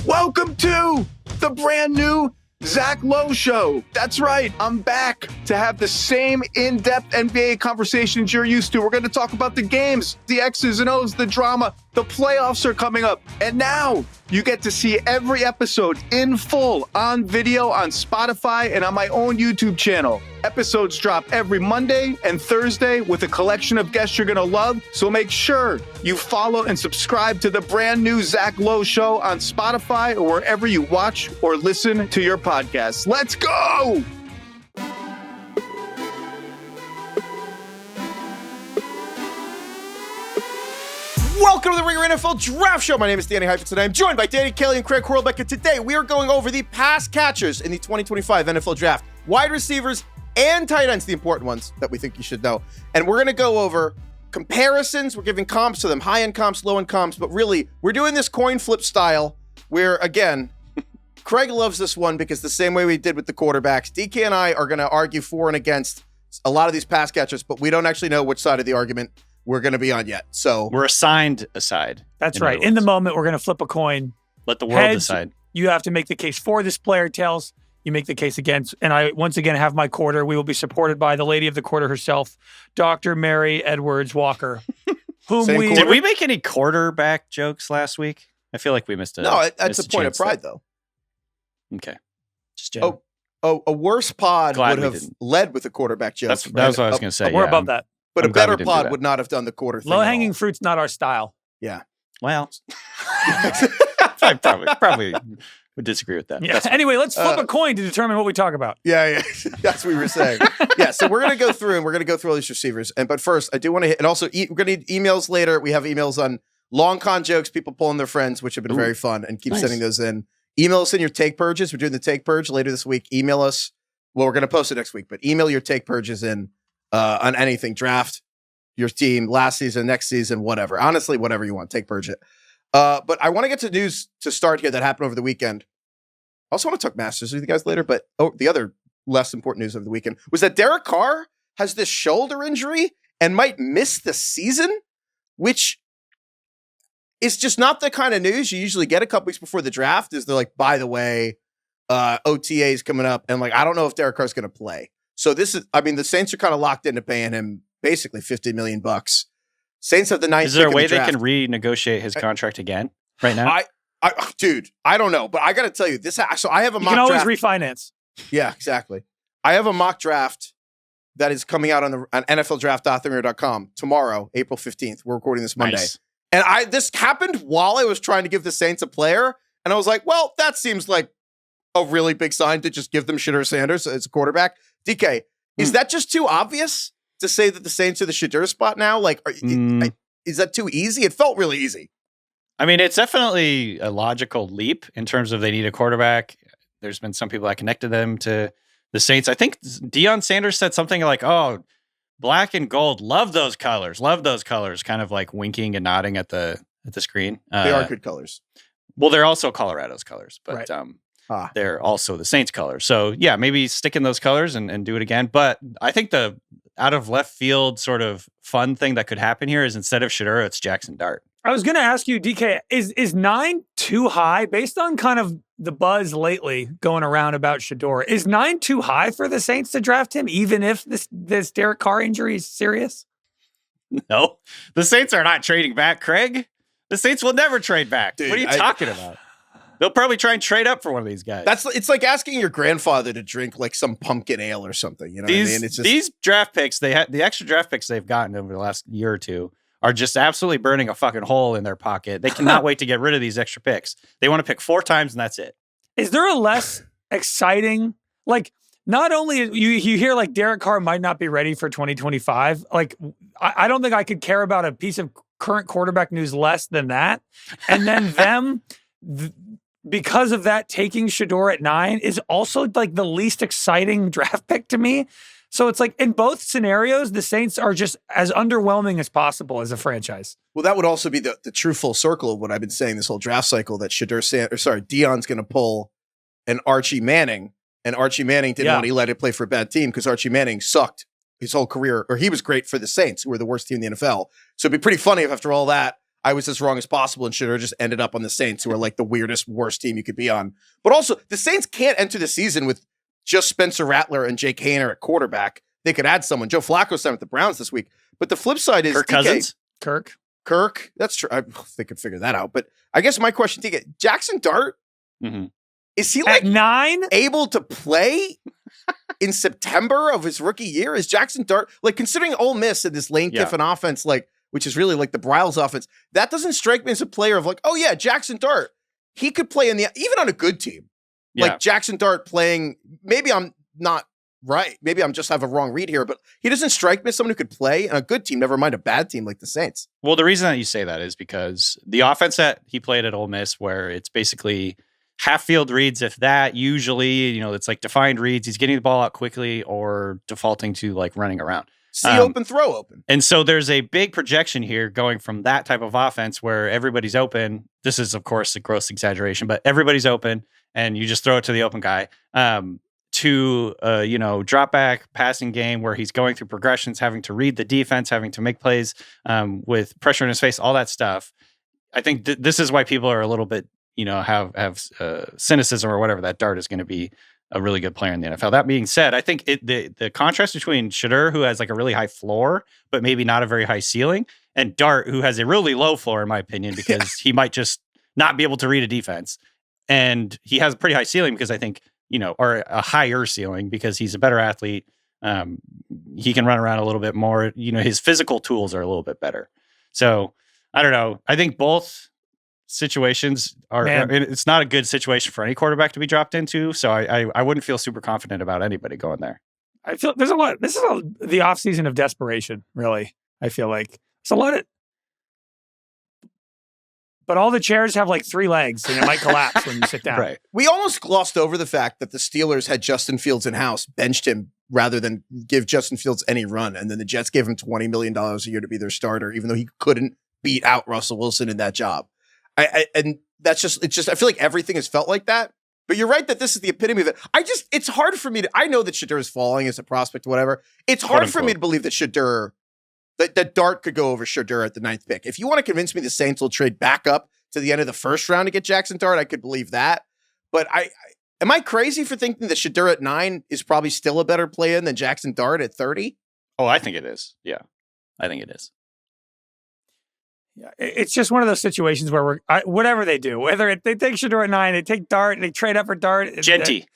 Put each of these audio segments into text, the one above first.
Welcome to the brand new Zach Lowe Show. That's right, I'm back to have the same in-depth NBA conversations you're used to. We're going to talk about the games, the X's and O's, the drama. The playoffs are coming up. And now you get to see every episode in full on video on Spotify and on my own YouTube channel. Episodes drop every Monday and Thursday with a collection of guests you're going to love. So make sure you follow and subscribe to the brand new Zach Lowe Show on Spotify or wherever you watch or listen to your podcasts. Let's go! Welcome to the Ringer NFL Draft Show. My name is Danny Heifetz, and I'm joined by Danny Kelly and Craig Horlbeck. And today we are going over the pass catchers in the 2025 NFL Draft, wide receivers and tight ends, the important ones that we think you should know. And we're going to go over comparisons. We're giving comps to them, high-end comps, low-end comps. But really, we're doing this coin flip style where, again, Craig loves this one because the same way we did with the quarterbacks, DK and I are going to argue for and against a lot of these pass catchers, but we don't actually know which side of the argument we're going to be on yet. So we're assigned a side. That's right. In the moment, we're going to flip a coin. Let the world Heads, decide. You have to make the case for this player. Tails, you make the case against. And I, once again, have my quarter. We will be supported by the lady of the quarter herself, Dr. Mary Edwards Walker. Did we make any quarterback jokes last week? I feel like we missed it. No, that's a point of pride, though. Okay. Just a worse pod Glad would have led with a quarterback joke. That was what I was going to say. We're above that. But a better pod would not have done the quarter thing. Low-hanging fruit's not our style. Yeah. Well, I probably would disagree with that. Yeah. Anyway, let's flip a coin to determine what we talk about. Yeah. That's what we were saying. Yeah, so we're going to go through and we're going to go through all these receivers. But first, I do want to hit, and also we're going to need emails later. We have emails on long con jokes, people pulling their friends, which have been very fun, and keep sending those in. Email us in your take purges. We're doing the take purge later this week. Email us. Well, we're going to post it next week, but email your take purges in on anything, draft, your team, last season, next season, whatever. Honestly, whatever you want, take purge it. But I want to get to news to start here that happened over the weekend. I also want to talk Masters with you guys later, but the other less important news of the weekend was that Derek Carr has this shoulder injury and might miss the season, which is just not the kind of news you usually get a couple weeks before the draft. Is they're like, by the way, OTA is coming up, and like I don't know if Derek Carr's going to play. So this is, I mean, the Saints are kind of locked into paying him basically $50 million. Saints have the ninth. Is there a way they can renegotiate his contract again right now? Dude, I don't know, but I got to tell you this. So I have a mock draft. You can always refinance. Yeah, exactly. I have a mock draft that is coming out on NFLDraft.com tomorrow, April 15th. We're recording this Monday. Nice. And this happened while I was trying to give the Saints a player. And I was like, well, that seems like a really big sign to just give them Shedeur Sanders as a quarterback. DK, is that just too obvious to say that the Saints are the Shedeur spot now? Like, is that too easy? It felt really easy. I mean, it's definitely a logical leap in terms of they need a quarterback. There's been some people that connected them to the Saints. I think Deion Sanders said something like, oh, black and gold, love those colors, kind of like winking and nodding at the screen. They are good colors. Well, they're also Colorado's colors, but right. They're also the Saints colors. So yeah, maybe stick in those colors and do it again. But I think the out of left field sort of fun thing that could happen here is instead of Shedeur, it's Jackson Dart. I was going to ask you, DK, is 9 too high based on kind of the buzz lately going around about Shedeur? Is 9 too high for the Saints to draft him, even if this Derek Carr injury is serious? No, the Saints are not trading back, Craig. The Saints will never trade back. Dude, what are you talking about? They'll probably try and trade up for one of these guys. It's like asking your grandfather to drink like some pumpkin ale or something. You know what I mean? It's just, these draft picks, the extra draft picks they've gotten over the last year or two are just absolutely burning a fucking hole in their pocket. They cannot wait to get rid of these extra picks. They want to pick 4 times and that's it. Is there a less exciting, like, not only you hear like Derek Carr might not be ready for 2025. Like, I don't think I could care about a piece of current quarterback news less than that. And then because of that, taking Shedeur at 9 is also like the least exciting draft pick to me. So it's like in both scenarios, the Saints are just as underwhelming as possible as a franchise. Well, that would also be the true full circle of what I've been saying this whole draft cycle, that Deion's going to pull an Archie Manning, and Archie Manning didn't want to let it play for a bad team because Archie Manning sucked his whole career, or he was great for the Saints, who were the worst team in the NFL. So it'd be pretty funny if after all that, I was as wrong as possible and should have just ended up on the Saints, who are like the weirdest, worst team you could be on. But also, the Saints can't enter the season with just Spencer Rattler and Jake Haener at quarterback. They could add someone. Joe Flacco signed with the Browns this week. But the flip side is Kirk Cousins. Kirk. That's true. They could figure that out. But I guess my question, TK, Jackson Dart, is he like at 9 able to play in September of his rookie year? Is Jackson Dart, like, considering Ole Miss and this Lane Kiffin offense, like, which is really like the Bryles offense, that doesn't strike me as a player of like, oh yeah, Jackson Dart, he could play even on a good team. Like Jackson Dart playing, maybe I'm not right. Maybe I'm just have a wrong read here, but he doesn't strike me as someone who could play on a good team, never mind a bad team like the Saints. Well, the reason that you say that is because the offense that he played at Ole Miss, where it's basically half field reads, if that, usually, it's like defined reads. He's getting the ball out quickly or defaulting to like running around. See open, throw open. And so there's a big projection here going from that type of offense where everybody's open. This is, of course, a gross exaggeration, but everybody's open and you just throw it to the open guy. To drop back passing game where he's going through progressions, having to read the defense, having to make plays with pressure in his face, all that stuff. I think this is why people are a little bit, have cynicism or whatever, that Dart is going to be a really good player in the NFL. That being said, I think the contrast between Shedeur, who has like a really high floor, but maybe not a very high ceiling, and Dart, who has a really low floor, in my opinion, because he might just not be able to read a defense. And he has a pretty high ceiling because I think, or a higher ceiling because he's a better athlete. He can run around a little bit more. His physical tools are a little bit better. So I don't know. I think both situations it's not a good situation for any quarterback to be dropped into. So I wouldn't feel super confident about anybody going there. I feel there's a lot. This is the offseason of desperation, really. I feel like it's a lot of, but all the chairs have like 3 legs and it might collapse when you sit down. Right. We almost glossed over the fact that the Steelers had Justin Fields in-house, benched him rather than give Justin Fields any run. And then the Jets gave him $20 million a year to be their starter, even though he couldn't beat out Russell Wilson in that job. And that's just, I feel like everything has felt like that. But you're right that this is the epitome of it. It's hard for me I know that Shedeur is falling as a prospect, whatever. It's hard for me to believe that Shedeur, that Dart could go over Shedeur at the 9th pick. If you want to convince me the Saints will trade back up to the end of the first round to get Jackson Dart, I could believe that. But am I crazy for thinking that Shedeur at 9 is probably still a better play-in than Jackson Dart at 30? Oh, I think it is. Yeah, I think it is. Yeah, it's just one of those situations where whatever they do, whether they take Shedeur at 9, they take Dart, they trade up for Dart. Genty.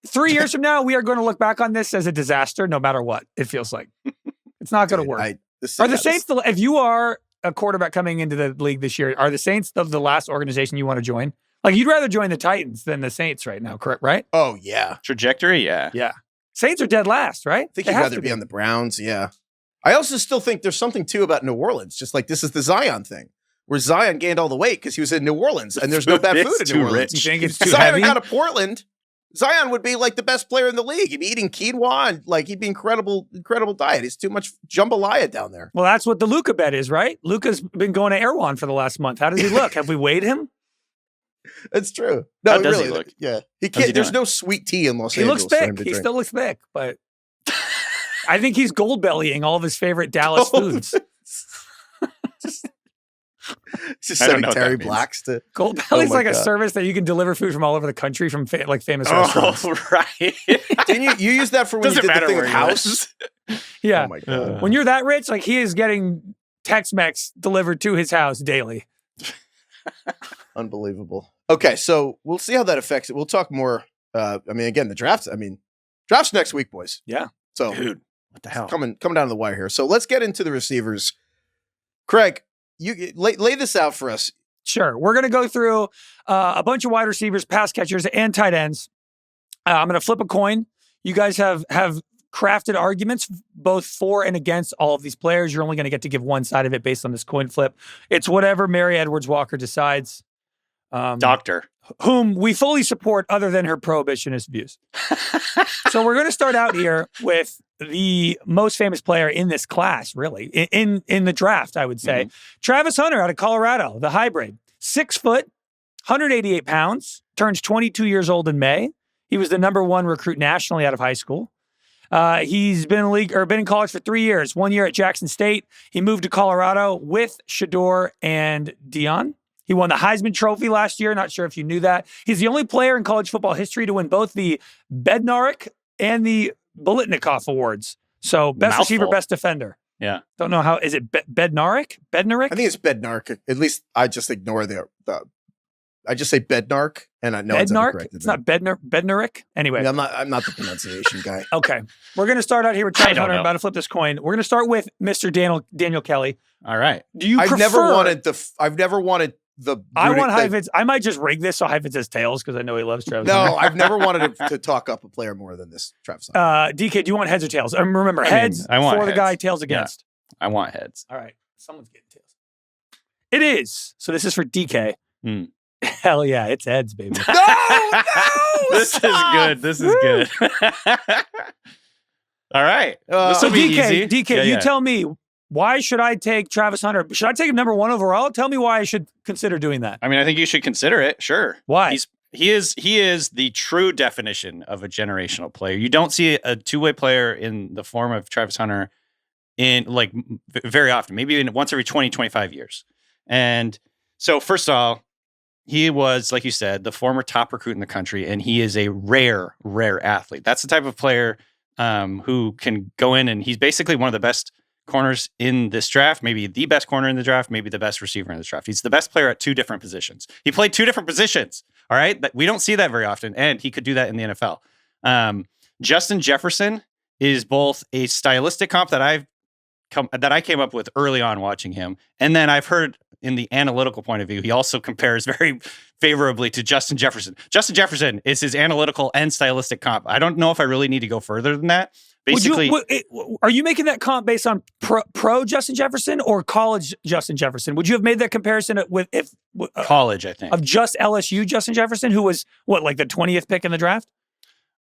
3 years from now, we are going to look back on this as a disaster, no matter what it feels like. It's not going to work. Are the Saints, if you are a quarterback coming into the league this year, are the Saints the last organization you want to join? Like, you'd rather join the Titans than the Saints right now, correct? Right? Oh, yeah. Trajectory, yeah. Yeah. Saints are dead last, right? I think you'd rather be on the Browns, yeah. I also still think there's something, too, about New Orleans. Just like this is the Zion thing, where Zion gained all the weight because he was in New Orleans, and there's no bad food in New Orleans. You think it's too Zion heavy? Out of Portland, Zion would be like the best player in the league. He'd be eating quinoa and like he'd be incredible diet. It's too much jambalaya down there. Well, that's what the Luka bet is, right? Luka's been going to Erewhon for the last month. How does he look? Have we weighed him? It's true. No, How does really, he look? Yeah, he can't. There's no sweet tea in Los Angeles. He looks thick. He still looks thick, but I think he's gold bellying all of his favorite Dallas foods. Just sending Terry Blacks to Gold Belly's like a service that you can deliver food from all over the country from famous restaurants. Oh, right. Didn't you use that for when you did the thing with House? Yeah. Oh my God. When you're that rich, like he is getting Tex-Mex delivered to his house daily. Unbelievable. Okay, so we'll see how that affects it. We'll talk more. Again, the drafts. Drafts next week, boys. Yeah. So, dude, what the hell? Coming down to the wire here. So let's get into the receivers. Craig, you lay this out for us. Sure. We're going to go through a bunch of wide receivers, pass catchers, and tight ends. I'm going to flip a coin. You guys have crafted arguments both for and against all of these players. You're only going to get to give one side of it based on this coin flip. It's whatever Mary Edwards Walker decides. Doctor. Whom we fully support other than her prohibitionist views. So we're going to start out here with the most famous player in this class, really, in the draft, I would say. Mm-hmm. Travis Hunter out of Colorado, the hybrid. 6 foot, 188 pounds, turns 22 years old in May. He was the #1 recruit nationally out of high school. He's been in college for 3 years. 1 year at Jackson State. He moved to Colorado with Shedeur and Dion. He won the Heisman Trophy last year. Not sure if you knew that. He's the only player in college football history to win both the Bednarik and the Biletnikoff Awards. So best receiver, best defender. Yeah. Don't know how. Is it Bednarik? Bednarik? I think it's Bednarik. At least I just ignore I just say Bednarik, and I know Bednarik. It's not Bednarik. Anyway, yeah, I'm not the pronunciation guy. Okay, we're gonna start out here with Travis Hunter. I'm about to flip this coin. We're gonna start with Mr. Daniel Kelly. All right. Do you? I've never wanted the. I want Heifetz. I might just rig this so Heifetz has tails because I know he loves Travis. No, Hunter. I've never wanted to talk up a player more than this Travis Hunter. DK, do you want heads or tails? Remember, heads I want for heads. the guy, tails against. Yeah, I want heads. All right, someone's getting tails. It is. So this is for DK. Hmm. Hell yeah, it's heads, baby. No, This stop! is good. This is good. All right. This So will be DK, easy. you tell me, why should I take Travis Hunter? Should I take him number 1 overall? Tell me why I should consider doing that. I mean, I think you should consider it. Sure. Why? He is the true definition of a generational player. You don't see a two-way player in the form of Travis Hunter in very often, maybe once every 20, 25 years. And so first of all, he was, like you said, the former top recruit in the country, and he is a rare athlete. That's the type of player who can go in, and he's basically one of the best corners in this draft, maybe the best corner in the draft, maybe the best receiver in this draft. He's the best player at 2 different positions. He played 2 different positions, all right? We don't see that very often, and he could do that in the NFL. Justin Jefferson is both a stylistic comp that I came up with early on watching him, and then I've heard in the analytical point of view, he also compares very favorably to Justin Jefferson. Justin Jefferson is his analytical and stylistic comp. I don't know if I really need to go further than that. Basically, are you making that comp based on pro Justin Jefferson or college Justin Jefferson? Would you have made that comparison with college? I think of just LSU Justin Jefferson, who was like the 20th pick in the draft.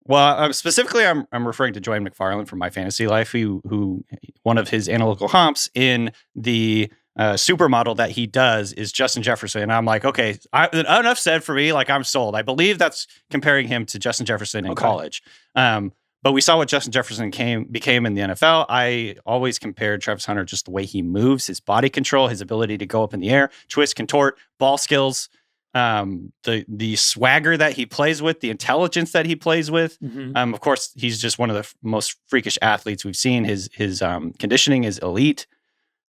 Well, specifically, I'm referring to Joy McFarland from My Fantasy Life, who one of his analytical comps in the supermodel that he does is Justin Jefferson. And I'm like, okay, enough said for me. Like, I'm sold. I believe that's comparing him to Justin Jefferson in college. But we saw what Justin Jefferson became in the NFL. I always compared Travis Hunter just the way he moves, his body control, his ability to go up in the air, twist, contort, ball skills, the swagger that he plays with, the intelligence that he plays with. Mm-hmm. Of course, he's just one of the most freakish athletes we've seen. His conditioning is elite.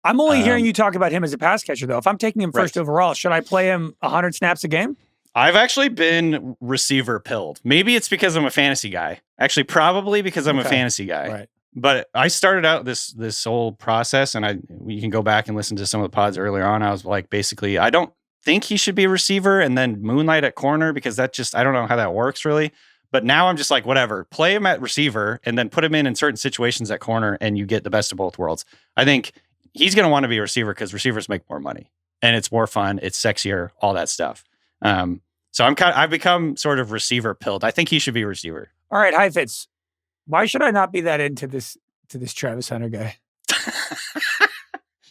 I'm only hearing you talk about him as a pass catcher, though. If I'm taking him first overall, should I play him 100 snaps a game? I've actually been receiver pilled. Maybe it's because I'm a fantasy guy. Actually, probably because I'm a fantasy guy. Right. But I started out this whole process, and you can go back and listen to some of the pods earlier on. I was like, basically, I don't think he should be a receiver and then moonlight at corner, because I don't know how that works really. But now I'm just like, whatever, play him at receiver and then put him in certain situations at corner, and you get the best of both worlds. I think he's going to want to be a receiver because receivers make more money and it's more fun. It's sexier, all that stuff. So I've become sort of receiver pilled. I think he should be a receiver. All right, Heifetz, why should I not be that into this Travis Hunter guy?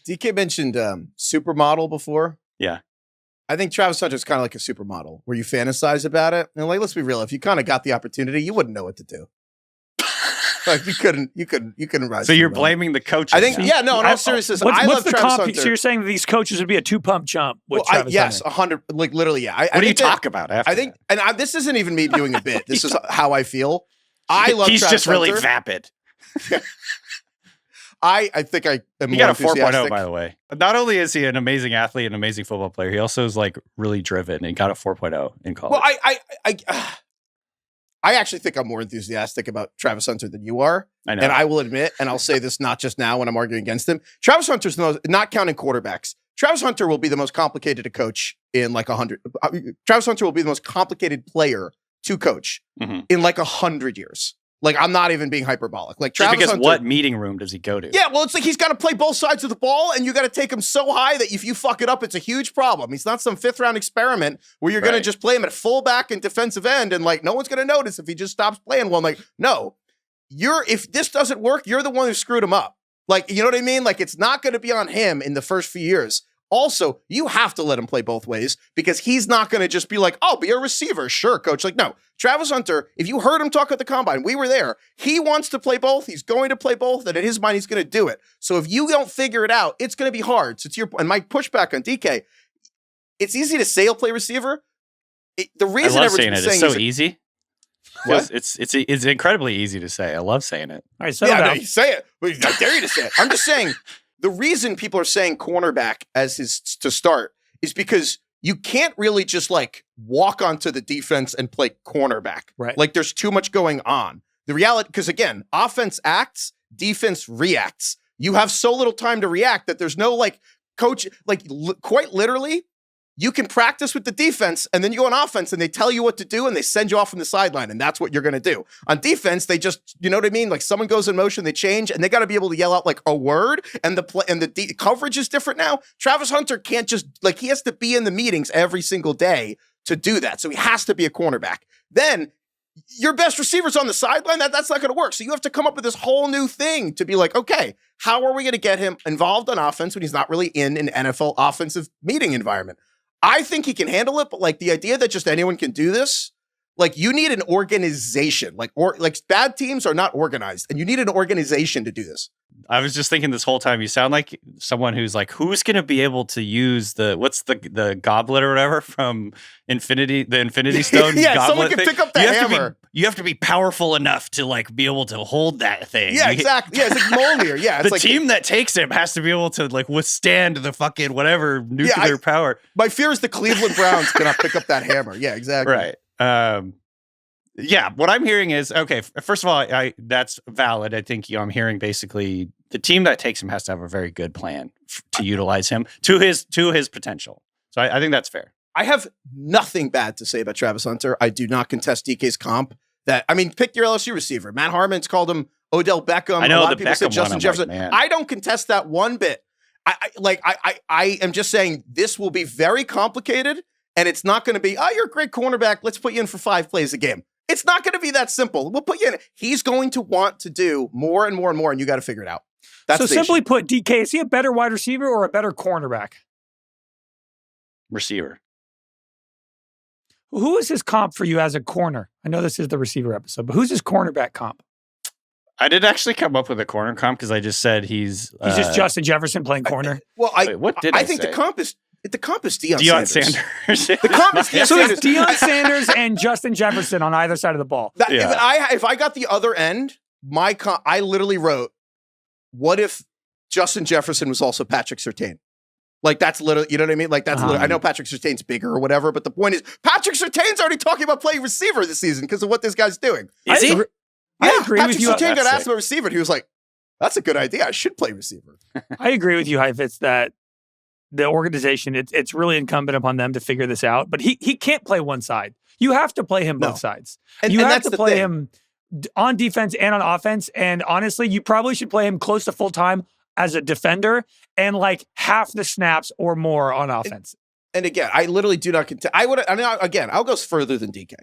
DK mentioned supermodel before. Yeah. I think Travis Hunter is kind of like a supermodel where you fantasize about it. And let's be real. If you kind of got the opportunity, you wouldn't know what to do. Like you couldn't rise. So you're blaming the coaches. I think, in all seriousness, I love Travis Hunter. So you're saying that these coaches would be a 2-pump chump with Travis yes, Hunter? 100, like literally, yeah. What do you talk about after I think, and this isn't even me doing a bit. This is how I feel. I love He's Travis just really Hunter. vapid. I think I am He more got a 4.0, enthusiastic. by the way. Not only is he an amazing athlete, an amazing football player, he also is like really driven and got a 4.0 in college. Well, I actually think I'm more enthusiastic about Travis Hunter than you are. I know. And I will admit, and I'll say this not just now when I'm arguing against him, Travis Hunter's the most, not counting quarterbacks, Travis Hunter will be the most complicated to coach in like 100. Travis Hunter will be the most complicated player to coach in like 100 years. Like, I'm not even being hyperbolic. Like, Travis because Hunter, what meeting room does he go to? Yeah, well, it's like he's got to play both sides of the ball, and you got to take him so high that if you fuck it up, it's a huge problem. He's not some 5th-round experiment where you're going to just play him at fullback and defensive end, and like no one's going to notice if he just stops playing well. Like, no, if this doesn't work, you're the one who screwed him up. Like, you know what I mean? Like, it's not going to be on him in the first few years. Also, you have to let him play both ways because he's not going to just be like, "I'll be a receiver." Sure, coach. Like, no. Travis Hunter, if you heard him talk at the combine, we were there. He wants to play both. He's going to play both. And in his mind, he's going to do it. So if you don't figure it out, it's going to be hard. So to your point, and my pushback on DK, it's easy to say he'll play receiver. The reason I love everyone's saying been it. saying It's so is- easy. What? It's incredibly easy to say. I love saying it. All right, settle Yeah, no, down. you say it. I dare you to say it. I'm just saying the reason people are saying cornerback as his to start is because you can't really just like walk onto the defense and play cornerback. Right. Like there's too much going on. The reality, because again, offense acts, defense reacts. You have so little time to react that there's no like coach, like quite literally, you can practice with the defense and then you go on offense and they tell you what to do and they send you off from the sideline and that's what you're going to do. On defense, they just, you know what I mean? Like someone goes in motion, they change and they got to be able to yell out like a word and the coverage is different now. Travis Hunter can't just like, he has to be in the meetings every single day to do that. So he has to be a cornerback. Then your best receiver's on the sideline. That's not going to work. So you have to come up with this whole new thing to be like, okay, how are we going to get him involved on offense when he's not really in an NFL offensive meeting environment? I think he can handle it, but like the idea that just anyone can do this, like you need an organization, like bad teams are not organized and you need an organization to do this. I was just thinking this whole time, you sound like someone who's like, who's going to be able to use the goblet or whatever from the Infinity Stone Yeah, goblet someone can thing? pick up the hammer. You have to be powerful enough to like be able to hold that thing. Yeah, exactly. Yeah, it's like Mjolnir. Yeah, it's the like team that takes him has to be able to like withstand the fucking whatever nuclear power. My fear is the Cleveland Browns cannot pick up that hammer. Yeah, exactly. Right. Yeah, what I'm hearing is, okay, first of all, that's valid. I think I'm hearing basically the team that takes him has to have a very good plan to utilize him to his potential. So I think that's fair. I have nothing bad to say about Travis Hunter. I do not contest DK's comp. Pick your LSU receiver. Matt Harmon's called him Odell Beckham. I know a lot the of people said Beckham Justin one, Jefferson. like, man. I don't contest that one bit. I am just saying this will be very complicated, and it's not going to be, you're a great cornerback. Let's put you in for 5 plays a game. It's not going to be that simple. We'll put you in. He's going to want to do more and more and more, and you got to figure it out. That's So the simply issue. put, DK, is he a better wide receiver or a better cornerback? Receiver. Who is his comp for you as a corner? I know this is the receiver episode, but who's his cornerback comp? I did actually come up with a corner comp because I just said he's Just Justin Jefferson playing corner. Wait, what did I think say? the comp is Deion Deion Sanders. Sanders. The comp is Deion So Sanders. it's Deion Sanders and Justin Jefferson on either side of the ball. If I got the other end, I literally wrote, what if Justin Jefferson was also Patrick Surtain? Like that's literally, you know what I mean? Like that's literally, I know Patrick Surtain's bigger or whatever, but the point is Patrick Surtain's already talking about playing receiver this season because of what this guy's doing. Is he? I agree Patrick with you. Surtain got That's asked sick. about receiver and he was like, that's a good idea. I should play receiver. I agree with you, Heifetz, that the organization, it's really incumbent upon them to figure this out. But he can't play one side. You have to play him both sides. And you have that's to the play thing. him on defense and on offense. And honestly, you probably should play him close to full time as a defender and like half the snaps or more on offense. And again, I literally do not contest. I'll go further than DK.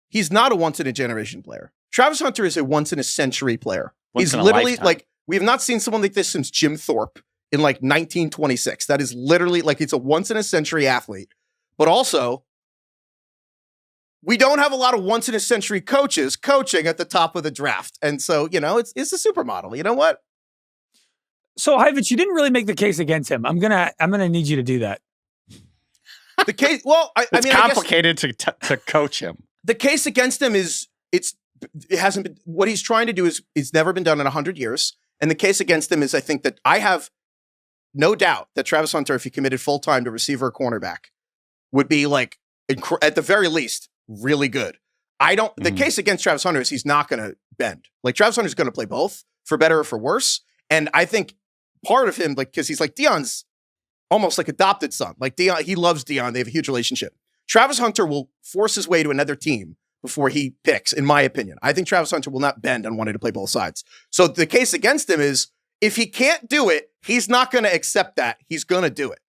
He's not a once in a generation player. Travis Hunter is a once in a century player. Once He's in a literally lifetime. like, we have not seen someone like this since Jim Thorpe in like 1926. That is literally like, it's a once in a century athlete. But also, we don't have a lot of once in a century coaches coaching at the top of the draft. And so, it's a supermodel. You know what? So Heifetz, you didn't really make the case against him. I'm gonna need you to do that. The case, well, It's complicated to coach him. The case against him is it hasn't been, what he's trying to do is it's never been done in 100 years. And the case against him is, I think that I have no doubt that Travis Hunter, if he committed full time to receiver or cornerback, would be like, at the very least, really good. The case against Travis Hunter is he's not going to bend. Like Travis Hunter's going to play both for better or for worse. And I think part of him, like, cause he's like Deion's almost like adopted son. Like Deion, he loves Deion. They have a huge relationship. Travis Hunter will force his way to another team before he picks, in my opinion. I think Travis Hunter will not bend on wanting to play both sides. So the case against him is if he can't do it, he's not going to accept that. He's going to do it.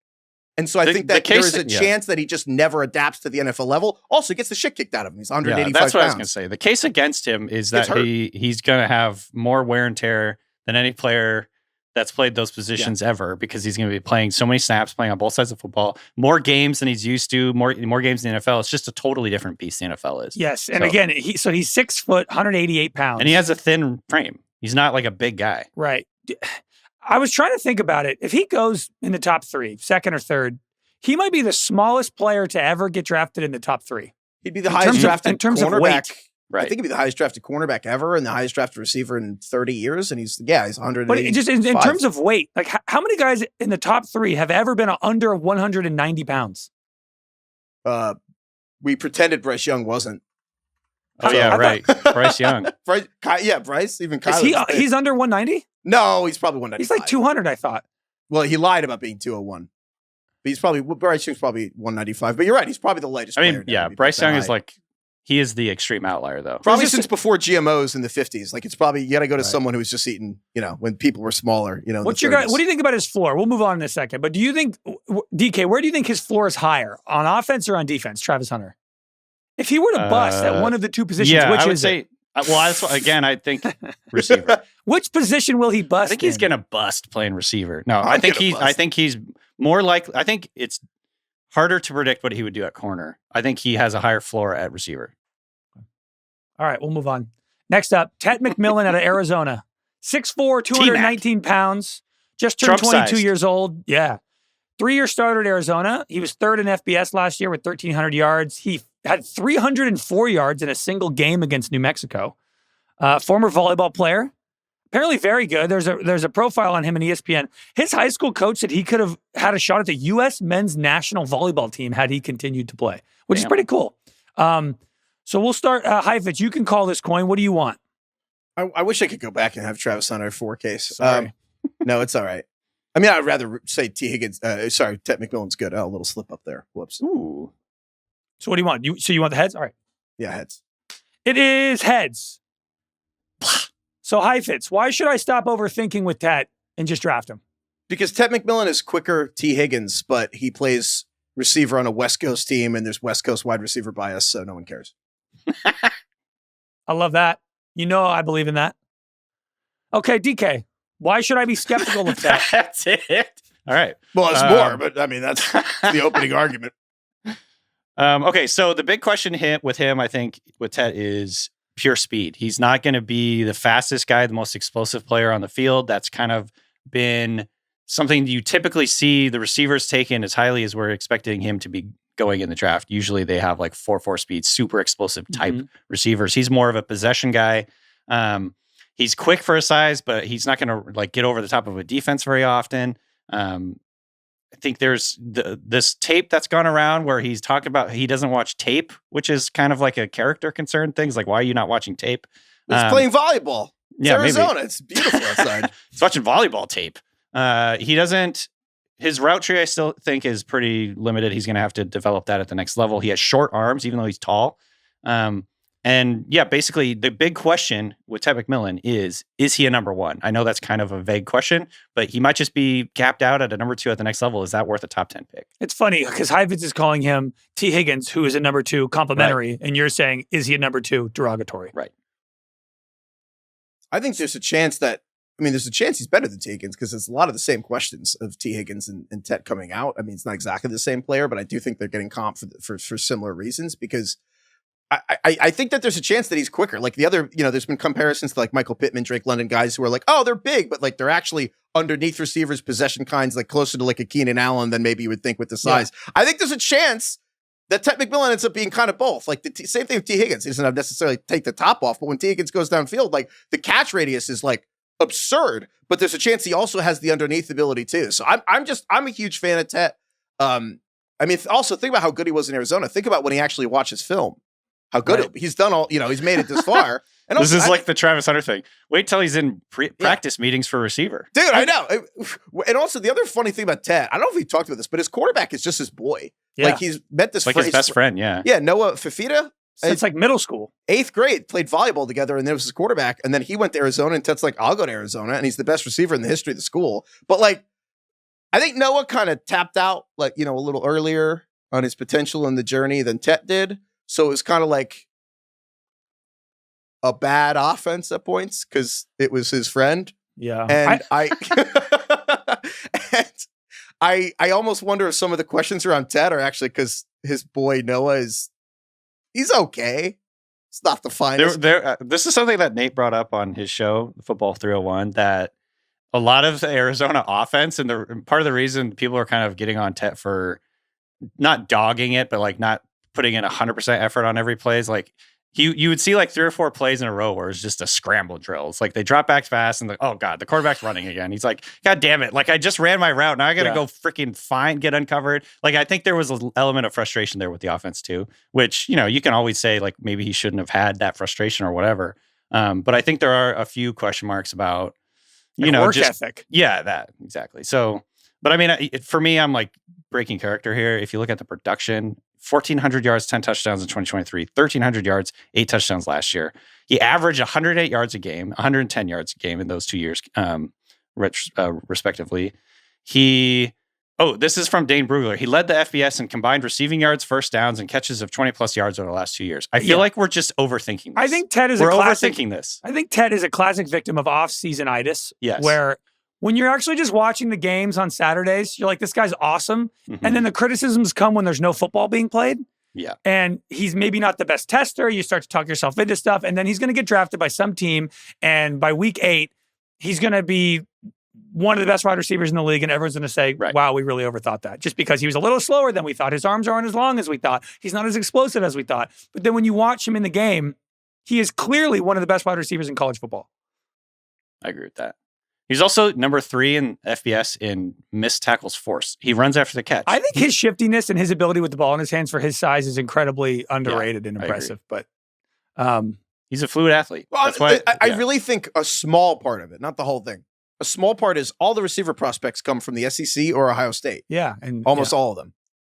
And so I think that there is a chance that he just never adapts to the NFL level. Also, gets the shit kicked out of him. He's 185 that's what pounds. I was going to say. The case against him is Gets that hurt. he's going to have more wear and tear than any player that's played those positions ever, because he's going to be playing so many snaps, playing on both sides of football, more games than he's used to, more games in the NFL. It's just a totally different beast the NFL is. Yes. And again, he's 6 foot, 188 pounds. And he has a thin frame. He's not like a big guy. Right. I was trying to think about it. If he goes in the top 3, second or third, he might be the smallest player to ever get drafted in the top 3. He'd be the highest drafted in terms cornerback. of weight. Right. I think he'd be the highest drafted cornerback ever and the highest drafted receiver in 30 years. And he's 100. But just in terms of weight, like how many guys in the top 3 have ever been under 190 pounds? We pretended Bryce Young wasn't. Oh, yeah, right. Bryce Young. Bryce, even Kyler. He's under 190? No, he's probably 195. He's like 200, I thought. Well, he lied about being 201. But Bryce Young's probably 195. But you're right. He's probably the lightest player. Bryce Young is he is the extreme outlier, though. Probably since before GMOs in the 50s. Like, it's probably, you got to go to someone who was just eating, when people were smaller, What do you think about his floor? We'll move on in a second. But do you think, DK, where do you think his floor is higher? On offense or on defense, Travis Hunter? If he were to bust at one of the two positions, which I would is say, again, I think receiver. Which position will he bust? I think he's going to bust playing receiver. No, I think he's more likely. I think it's harder to predict what he would do at corner. I think he has a higher floor at receiver. All right, we'll move on. Next up, Tet McMillan out of Arizona. 6'4", 219 pounds. Just turned 22 years old. Yeah. 3-year starter at Arizona. He was third in FBS last year with 1,300 yards. He had 304 yards in a single game against New Mexico. Former volleyball player. Apparently very good. There's a profile on him in ESPN. His high school coach said he could have had a shot at the U.S. men's national volleyball team had he continued to play, which is pretty cool. So we'll start. Heifetz, you can call this coin. What do you want? I wish I could go back and have Travis Hunter 4 case. Sorry. No, it's all right. I mean, I'd rather say Tet McMillan's good. Oh, a little slip up there. Whoops. Ooh. So what do you want? You want the heads? All right. Yeah, heads. It is heads. So Heifetz, why should I stop overthinking with Tet and just draft him? Because Tet McMillan is quicker T. Higgins, but he plays receiver on a West Coast team, and there's West Coast wide receiver bias, so no one cares. I love that. I believe in that. Okay, DK, why should I be skeptical of Tet? That's it. All right. Well, it's more, but I mean, that's the opening argument. Okay, so the big question with him, I think, with Tet is pure speed. He's not going to be the fastest guy, the most explosive player on the field. That's kind of been something you typically see the receivers taken as highly as we're expecting him to be going in the draft. Usually they have like 4.4 speed, super explosive type receivers. He's more of a possession guy. He's quick for his size, but he's not going to like get over the top of a defense very often. I think there's this tape that's gone around where he's talking about he doesn't watch tape, which is kind of like a character concern. Things like, why are you not watching tape? He's playing volleyball. It's Arizona. Maybe. It's beautiful outside. He's watching volleyball tape. He doesn't. His route tree, I still think, is pretty limited. He's going to have to develop that at the next level. He has short arms, even though he's tall. And yeah, basically the big question with Tet McMillan is he a number 1? I know that's kind of a vague question, but he might just be capped out at a number 2 at the next level. Is that worth a top 10 pick? It's funny because Heifetz is calling him T. Higgins, who is a number 2 complimentary, and you're saying, is he a number 2 derogatory? Right. I think there's a chance he's better than T. Higgins because it's a lot of the same questions of T. Higgins and Tet coming out. I mean, it's not exactly the same player, but I do think they're getting comp for similar reasons because I think that there's a chance that he's quicker. Like the other, there's been comparisons to like Michael Pittman, Drake London guys who are like, oh, they're big, but like they're actually underneath receivers, possession kinds, like closer to like a Keenan Allen than maybe you would think with the size. Yeah. I think there's a chance that Tet McMillan ends up being kind of both. Like the same thing with T. Higgins. He doesn't necessarily take the top off, but when T. Higgins goes downfield, like the catch radius is like absurd, but there's a chance he also has the underneath ability too. So I'm a huge fan of Tet. Also think about how good he was in Arizona. Think about when he actually watches film. How good he's done all, he's made it this far. And this is like the Travis Hunter thing. Wait till he's in practice meetings for receiver. Dude, I know. And also the other funny thing about Tet, I don't know if we talked about this, but his quarterback is just his boy. Yeah. Like he's met this like his best friend, yeah. Yeah, Noah Fafita. Since like middle school. 8th grade, played volleyball together, and there was his quarterback. And then he went to Arizona, and Tet's like, I'll go to Arizona. And he's the best receiver in the history of the school. But like, I think Noah kind of tapped out, like, a little earlier on his potential in the journey than Tet did. So it was kind of like a bad offense at points because it was his friend. Yeah. And I almost wonder if some of the questions around Ted are actually because his boy Noah he's okay. It's not the finest. This is something that Nate brought up on his show, Football 301, that a lot of the Arizona offense, and part of the reason people are kind of getting on Tet for not dogging it, but like not putting in 100% effort on every play is like you would see like 3 or 4 plays in a row where it's just a scramble drill. It's like they drop back fast and oh God, the quarterback's running again. He's like, God damn it. Like I just ran my route. Now I got to go freaking get uncovered. Like I think there was an element of frustration there with the offense too, which, you can always say like maybe he shouldn't have had that frustration or whatever. But I think there are a few question marks about, work ethic. Yeah, that exactly. So, but I mean, for me, I'm like breaking character here. If you look at the production, 1,400 yards, 10 touchdowns in 2023, 1,300 yards, 8 touchdowns last year. He averaged 108 yards a game, 110 yards a game in those 2 years, respectively. This is from Dane Brugler. He led the FBS in combined receiving yards, first downs, and catches of 20 plus yards over the last 2 years. I feel like we're just overthinking this. I think Ted is overthinking this. I think Ted is a classic victim of off-season-itis. Yes. Where when you're actually just watching the games on Saturdays, you're like, this guy's awesome. Mm-hmm. And then the criticisms come when there's no football being played. Yeah. And he's maybe not the best tester. You start to talk yourself into stuff. And then he's going to get drafted by some team. And by week 8, he's going to be one of the best wide receivers in the league. And everyone's going to say, wow, we really overthought that. Just because he was a little slower than we thought. His arms aren't as long as we thought. He's not as explosive as we thought. But then when you watch him in the game, he is clearly one of the best wide receivers in college football. I agree with that. He's also number 3 in FBS in missed tackles forced. He runs after the catch. I think his shiftiness and his ability with the ball in his hands for his size is incredibly underrated and impressive. But he's a fluid athlete. Well, that's why I really think a small part of it, not the whole thing. A small part is all the receiver prospects come from the SEC or Ohio State. Yeah. And almost all of them.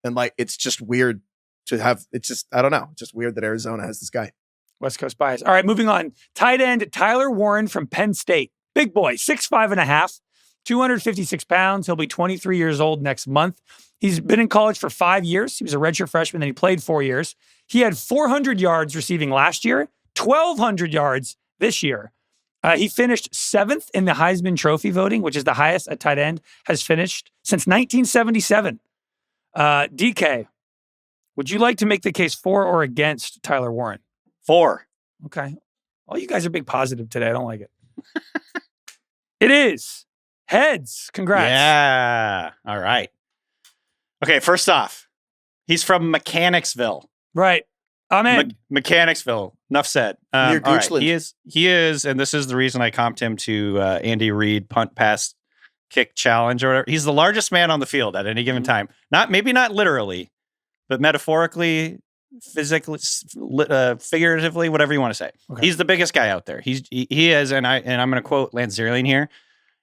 And like, it's just weird to have, I don't know. It's just weird that Arizona has this guy. West Coast bias. All right, moving on. Tight end Tyler Warren from Penn State. Big boy, 6'5.5", 256 pounds. He'll be 23 years old next month. He's been in college for 5 years. He was a redshirt freshman, then he played 4 years. He had 400 yards receiving last year, 1,200 yards this year. He finished 7th in the Heisman Trophy voting, which is the highest a tight end has finished since 1977. DK, would you like to make the case for or against Tyler Warren? 4. Okay. All you guys are big positive today. I don't like it. It is. Heads. Congrats. Yeah. All right. Okay, first off, he's from Mechanicsville. Right. I'm in. Mechanicsville. Enough said. Near Goochland. Right. He is, and this is the reason I comped him to Andy Reid punt pass kick challenge or whatever. He's the largest man on the field at any given time. Maybe not literally, but metaphorically, physically, figuratively, whatever you want to say. Okay. He's the biggest guy out there. He is, and I'm going to quote Lance Zierlein here.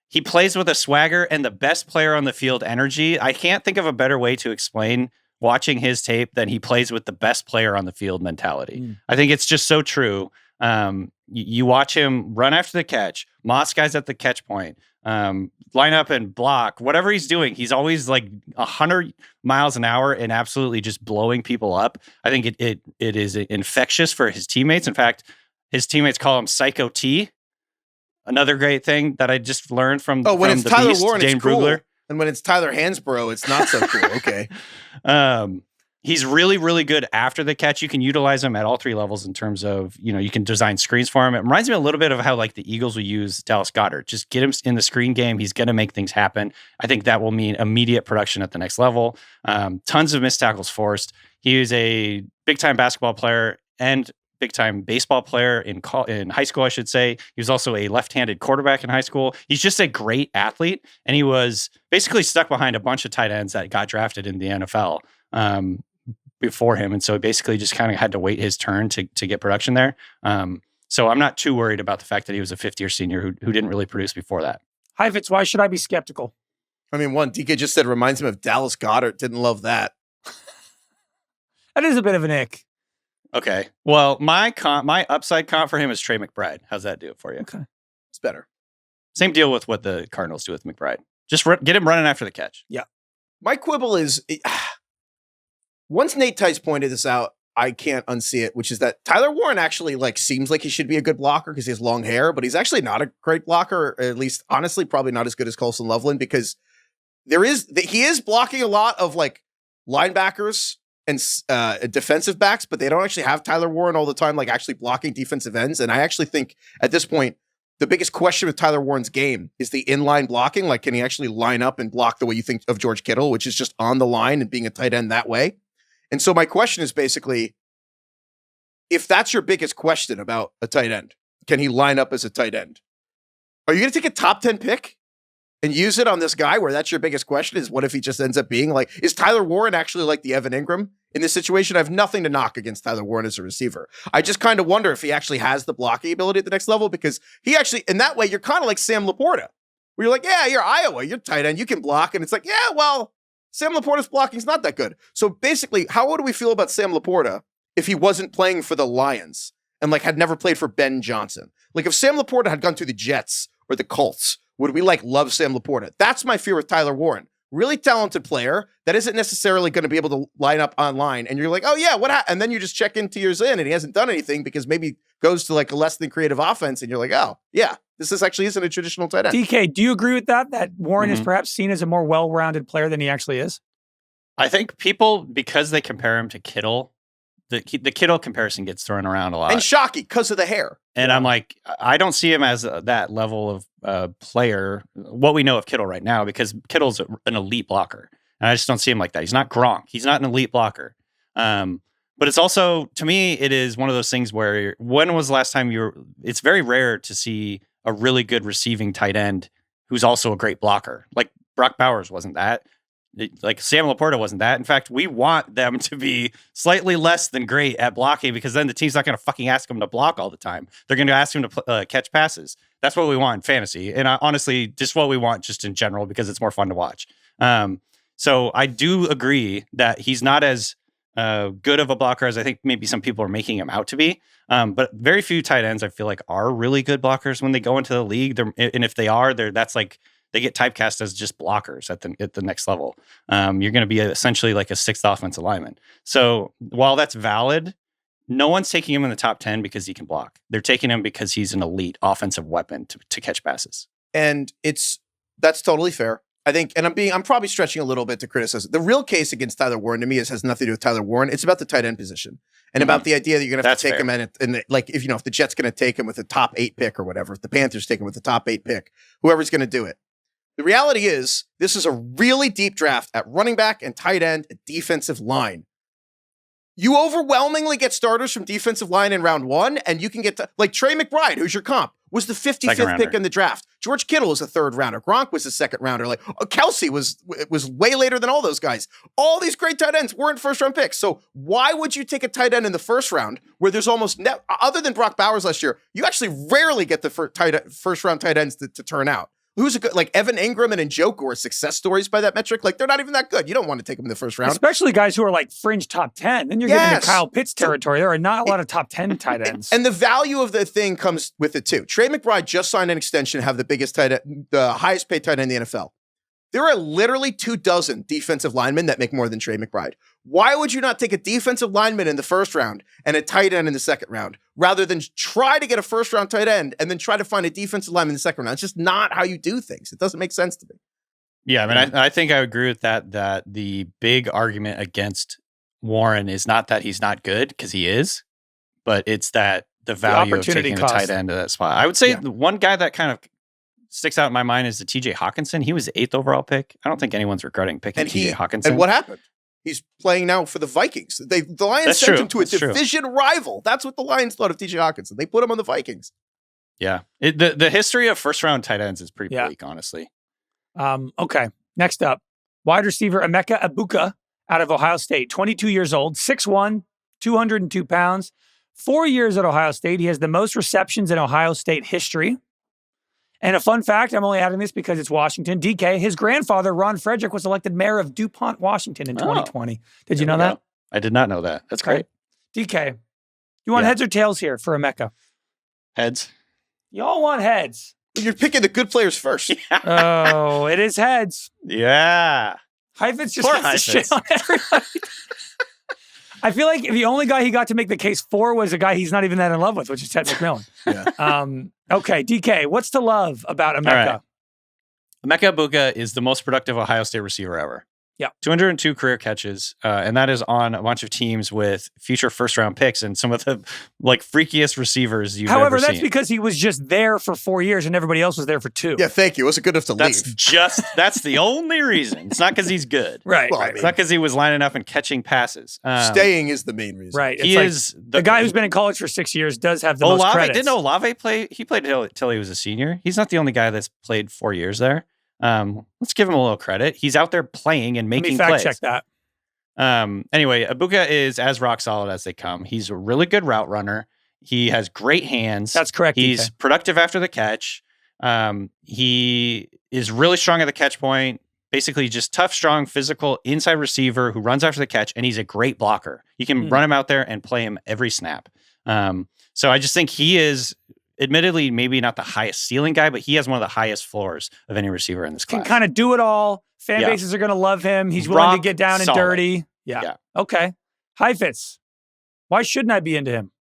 He plays with a swagger and the best player on the field energy. I can't think of a better way to explain watching his tape than he plays with the best player on the field mentality. I think it's just so true. You watch him run after the catch, moss guys at the catch point, line up and block, whatever he's doing. He's always like 100 miles an hour and absolutely just blowing people up. I think it is infectious for his teammates. In fact, his teammates call him Psycho T. Another great thing that I just learned from when it's Tyler Beast, Warren, Dane it's cool. Brugler. And when it's Tyler Hansbrough, it's not so cool. Okay. He's really, really good after the catch. You can utilize him at all 3 levels in terms of, you can design screens for him. It reminds me a little bit of how like the Eagles will use Dallas Goedert. Just get him in the screen game. He's going to make things happen. I think that will mean immediate production at the next level. Tons of missed tackles forced. He is a big time basketball player and big time baseball player in high school, I should say. He was also a left-handed quarterback in high school. He's just a great athlete. And he was basically stuck behind a bunch of tight ends that got drafted in the NFL. Before him. And so he basically just kind of had to wait his turn to get production there. So I'm not too worried about the fact that he was a 5th-year senior who didn't really produce before that. Heifetz, why should I be skeptical? I mean, DK just said reminds him of Dallas Goedert. Didn't love that. That is a bit of an ick. Okay. Well, my upside comp for him is Trey McBride. How's that do it for you? Okay. It's better. Same deal with what the Cardinals do with McBride. Just get him running after the catch. Yeah. My quibble is... Once Nate Tice pointed this out, I can't unsee it, which is that Tyler Warren actually like seems like he should be a good blocker because he has long hair, but he's actually not a great blocker, or at least honestly probably not as good as Colston Loveland, because he is blocking a lot of like linebackers and defensive backs, but they don't actually have Tyler Warren all the time like actually blocking defensive ends. And I actually think at this point the biggest question with Tyler Warren's game is the inline blocking. Like, can he actually line up and block the way you think of George Kittle, which is just on the line and being a tight end that way? And so my question is basically, if that's your biggest question about a tight end, can he line up as a tight end? Are you going to take a top 10 pick and use it on this guy where that's your biggest question is what if he just ends up being like, is Tyler Warren actually like the Evan Ingram in this situation? I have nothing to knock against Tyler Warren as a receiver. I just kind of wonder if he actually has the blocking ability at the next level, because he actually, in that way, you're kind of like Sam Laporta, where you're like, yeah, you're Iowa, you're tight end, you can block. And it's like, yeah, well, Sam Laporta's blocking is not that good. So basically, how would we feel about Sam Laporta if he wasn't playing for the Lions and like had never played for Ben Johnson? Like if Sam Laporta had gone to the Jets or the Colts, would we like love Sam Laporta? That's my fear with Tyler Warren. Really talented player that isn't necessarily going to be able to line up online. And you're like, oh yeah, and then you just check in 2 years in and he hasn't done anything because maybe goes to like a less than creative offense. And you're like, oh yeah, this actually isn't a traditional tight end. DK, do you agree with that? That Warren is perhaps seen as a more well-rounded player than he actually is? I think people, because they compare him to Kittle, the Kittle comparison gets thrown around a lot. And Shockey because of the hair. And I'm like, I don't see him as that level of player, what we know of Kittle right now, because Kittle's an elite blocker. And I just don't see him like that. He's not Gronk. He's not an elite blocker. But it's also, to me, it is one of those things where when was the last time it's very rare to see a really good receiving tight end who's also a great blocker. Like Brock Bowers wasn't that. Like Sam Laporta wasn't that. In fact, we want them to be slightly less than great at blocking, because then the team's not going to fucking ask them to block all the time. They're going to ask them to catch passes. That's what we want in fantasy. And honestly, just what we want just in general, because it's more fun to watch. So I do agree that he's not as good of a blocker as I think maybe some people are making him out to be. But very few tight ends I feel like are really good blockers when they go into the league. And if they are, that's like, they get typecast as just blockers at the next level. You're going to be essentially like a sixth offensive lineman. So while that's valid, no one's taking him in the top 10 because he can block. They're taking him because he's an elite offensive weapon to catch passes. And that's totally fair. I think, and I'm probably stretching a little bit to criticize it. The real case against Tyler Warren to me has nothing to do with Tyler Warren. It's about the tight end position and about the idea that you're going to have to take him in like, if the Jets going to take him with a top 8 pick or whatever, if the Panthers take him with the top 8 pick, whoever's going to do it. The reality is this is a really deep draft at running back and tight end and defensive line. You overwhelmingly get starters from defensive line in round 1, and you can get to, like Trey McBride, who's your comp, was the 55th pick in the draft. George Kittle was a 3rd rounder. Gronk was a 2nd rounder. Like Kelsey was way later than all those guys. All these great tight ends weren't 1st round picks. So why would you take a tight end in the 1st round where there's almost other than Brock Bowers last year, you actually rarely get the 1st round tight ends to turn out. Who's a good, like Evan Ingram and Njoku are success stories by that metric. Like they're not even that good. You don't want to take them in the 1st round. Especially guys who are like fringe top 10. Then you're getting into Kyle Pitts territory. There are not a lot of top 10 tight ends. And the value of the thing comes with it too. Trey McBride just signed an extension to have the highest paid tight end in the NFL. There are literally 24 defensive linemen that make more than Trey McBride. Why would you not take a defensive lineman in the 1st round and a tight end in the 2nd round, rather than try to get a 1st round tight end and then try to find a defensive lineman in the 2nd round? It's just not how you do things. It doesn't make sense to me. Yeah, I mean, I think I agree with that the big argument against Warren is not that he's not good, because he is, but it's that the value of taking a tight end to that spot. I would say the one guy that kind of sticks out in my mind is the TJ Hawkinson. He was the 8th overall pick. I don't think anyone's regretting picking TJ Hawkinson. And what happened? He's playing now for the Vikings. The Lions sent him to a division rival. That's what the Lions thought of TJ Hawkinson. They put him on the Vikings. Yeah. The history of 1st round tight ends is pretty bleak, honestly. Okay. Next up, wide receiver Emeka Egbuka out of Ohio State, 22 years old, 6'1", 202 pounds, 4 years at Ohio State. He has the most receptions in Ohio State history. And a fun fact, I'm only adding this because it's Washington. DK, his grandfather, Ron Frederick, was elected mayor of DuPont, Washington in 2020. Did you know that? I did not know that. That's great. DK, you want heads or tails here for Emeka? Heads. Y'all want heads. You're picking the good players first. Oh, it is heads. Yeah. Heifetz just has to shit on everybody. I feel like the only guy he got to make the case for was a guy he's not even that in love with, which is Ted McMillan. Okay, DK, what's to love about Emeka? Emeka Egbuka is the most productive Ohio State receiver ever. Yeah. 202 career catches, and that is on a bunch of teams with future first-round picks and some of the freakiest receivers you've ever seen. However, that's because he was just there for 4 years and everybody else was there for 2. Yeah, thank you. It wasn't good enough to leave. That's the only reason. It's not because he's good. Right. Well, right. It's not because he was lining up and catching passes. Staying is the main reason. Right. He is the guy who's been in college for 6 years does have the most credits. Didn't Olave play? He played till he was a senior. He's not the only guy that's played 4 years there. Let's give him a little credit. He's out there playing and making plays. Let me fact check that. Anyway, Egbuka is as rock solid as they come. He's a really good route runner. He has great hands. That's correct. He's productive after the catch. He is really strong at the catch point. Basically, just tough, strong, physical inside receiver who runs after the catch, and he's a great blocker. You can run him out there and play him every snap. So I just think he is, admittedly, maybe not the highest ceiling guy, but he has one of the highest floors of any receiver in this class. Can kind of do it all. Fan bases are going to love him. He's willing to get down and dirty. Yeah. Okay. Heifetz. Why shouldn't I be into him?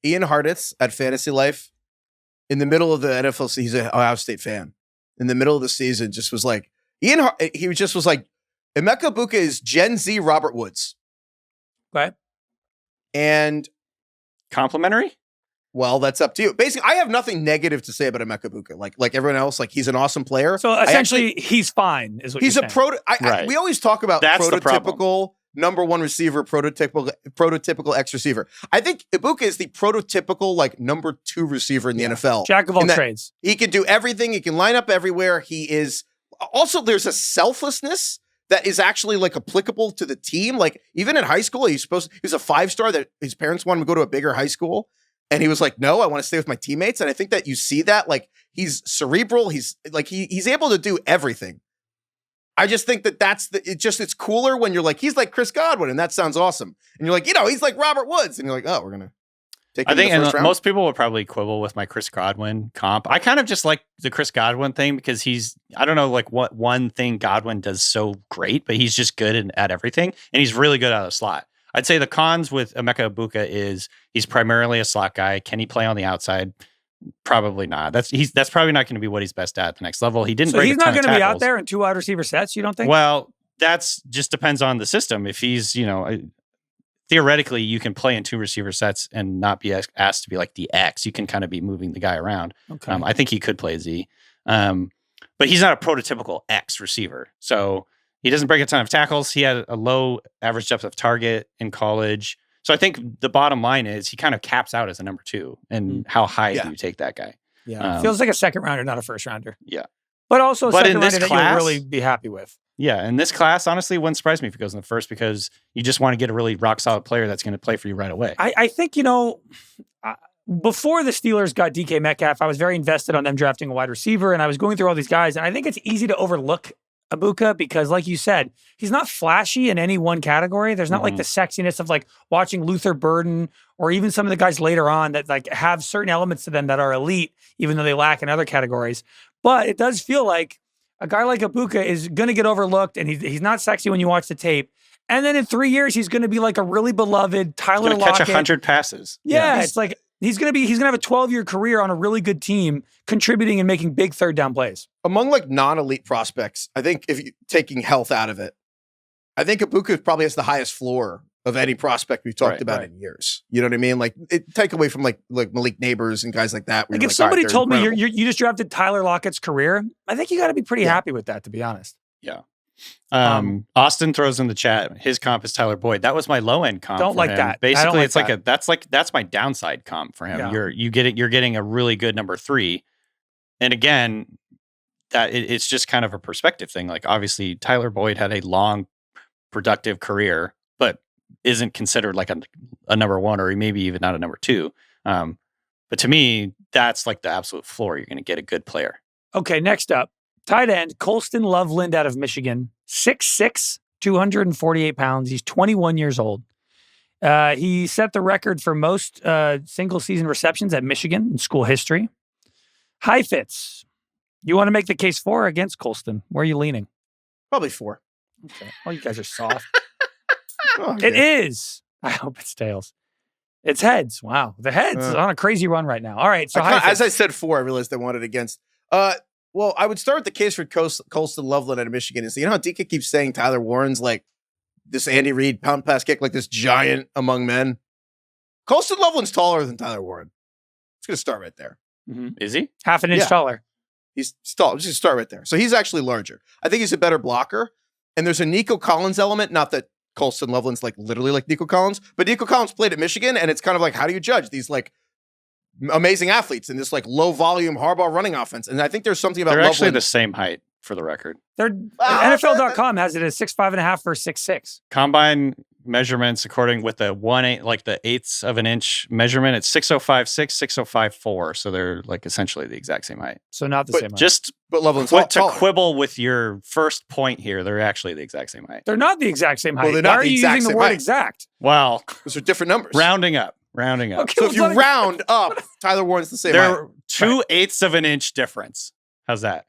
Ian Hartitz at Fantasy Life, in the middle of the NFL season, he's an Ohio State fan. In the middle of the season, just was like, Emeka Egbuka is Gen Z Robert Woods. Okay. And complimentary? Well, that's up to you. Basically, I have nothing negative to say about Emeka Egbuka. Like everyone else, he's an awesome player. So essentially, he's fine, is what he's you're saying. Right. We always talk about that's prototypical number one receiver, prototypical X receiver. I think Egbuka is the prototypical number 2 receiver in the NFL. Jack of all trades. He can do everything. He can line up everywhere. He is also, there's a selflessness that is actually applicable to the team. Even in high school, he was a 5-star that his parents wanted him to go to a bigger high school. And he was like, no, I want to stay with my teammates. And I think that you see that, he's cerebral. He's he's able to do everything. I just think that it's cooler when you're he's like Chris Godwin, and that sounds awesome. And you're he's like Robert Woods. And you're like, oh, we're going to take him in the first round. Most people would probably quibble with my Chris Godwin comp. I kind of just like the Chris Godwin thing because I don't know what one thing Godwin does so great, but he's just good at everything. And he's really good out of the slot. I'd say the cons with Emeka Egbuka is he's primarily a slot guy. Can he play on the outside? Probably not. That's probably not going to be what he's best at the next level. He didn't. So he's not going to be out there in 2 wide receiver sets. You don't think? Well, that's just depends on the system. If he's theoretically you can play in 2 receiver sets and not be asked to be like the X. You can kind of be moving the guy around. Okay. I think he could play Z, but he's not a prototypical X receiver. So. He doesn't break a ton of tackles. He had a low average depth of target in college. So I think the bottom line is he kind of caps out as a number 2. And how high do you take that guy? Yeah. Feels like a second rounder, not a first rounder. Yeah. But also a second rounder that you'll really be happy with. Yeah. In this class, honestly, it wouldn't surprise me if he goes in the first because you just want to get a really rock solid player that's going to play for you right away. I think, before the Steelers got DK Metcalf, I was very invested on them drafting a wide receiver. And I was going through all these guys. And I think it's easy to overlook Egbuka because, like you said, he's not flashy in any one category. There's not the sexiness of watching Luther Burden or even some of the guys later on that have certain elements to them that are elite, even though they lack in other categories. But it does feel like a guy like Egbuka is going to get overlooked, and he's not sexy when you watch the tape. And then in 3 years, he's going to be like a really beloved Tyler Lockett. Catch 100 passes. Yeah, it's he's going to have a 12-year career on a really good team, contributing and making big third down plays. Among non-elite prospects, I think if you taking health out of it, I think Egbuka probably has the highest floor of any prospect we've talked about in years. You know what I mean? Take away from Malik Neighbors and guys like that. If somebody told me you just drafted Tyler Lockett's career, I think you got to be pretty happy with that, to be honest. Yeah. Austin throws in the chat his comp is Tyler Boyd. That was my low end comp. Don't for like him. that. Basically, it's that's my downside comp for him. Yeah. You're getting a really good number 3, and again, that it's just kind of a perspective thing. Obviously, Tyler Boyd had a long, productive career, but isn't considered a number 1 or maybe even not a number 2. But to me, that's the absolute floor. You're going to get a good player. Okay, next up. Tight end, Colston Loveland out of Michigan, 6'6", 248 pounds. He's 21 years old. He set the record for most single-season receptions at Michigan in school history. Heifetz, you want to make the case for or against Colston? Where are you leaning? Probably 4. Okay. Oh, you guys are soft. Okay. It is. I hope it's tails. It's heads. Wow. The heads is on a crazy run right now. All right. So as I said 4, I realized I wanted against. Well, I would start with the case for Colston Loveland out of Michigan. And so, you know how DK keeps saying Tyler Warren's like this Andy Reid pound pass kick, like this giant among men? Colston Loveland's taller than Tyler Warren. It's going to start right there. Mhm. Is he? half an inch taller. He's tall. Just start right there. So he's actually larger. I think he's a better blocker. And there's a Nico Collins element. Not that Colston Loveland's like literally like Nico Collins, but Nico Collins played at Michigan, and it's kind of like, how do you judge these like amazing athletes in this like low volume Harbaugh running offense? And I think there's something about They're actually Loveland. the same height, for the record. They're NFL.com has it as 6'5.5" or 6'6". Combine measurements according with the 1/8, like the eighths of an inch measurement, it's 605.6, 605.4. So they're like essentially the exact same height. So not the But same height. Just But Loveland's to taller. quibble with your first point here, they're actually the exact same height. They're not the exact same height. Well, they're not Why are the you exact using the same word height. exact? Well, Those are different numbers. rounding up. Okay, So if you well, round up, Tyler Warren's the same height. They're 2/8 of an inch difference. How's that?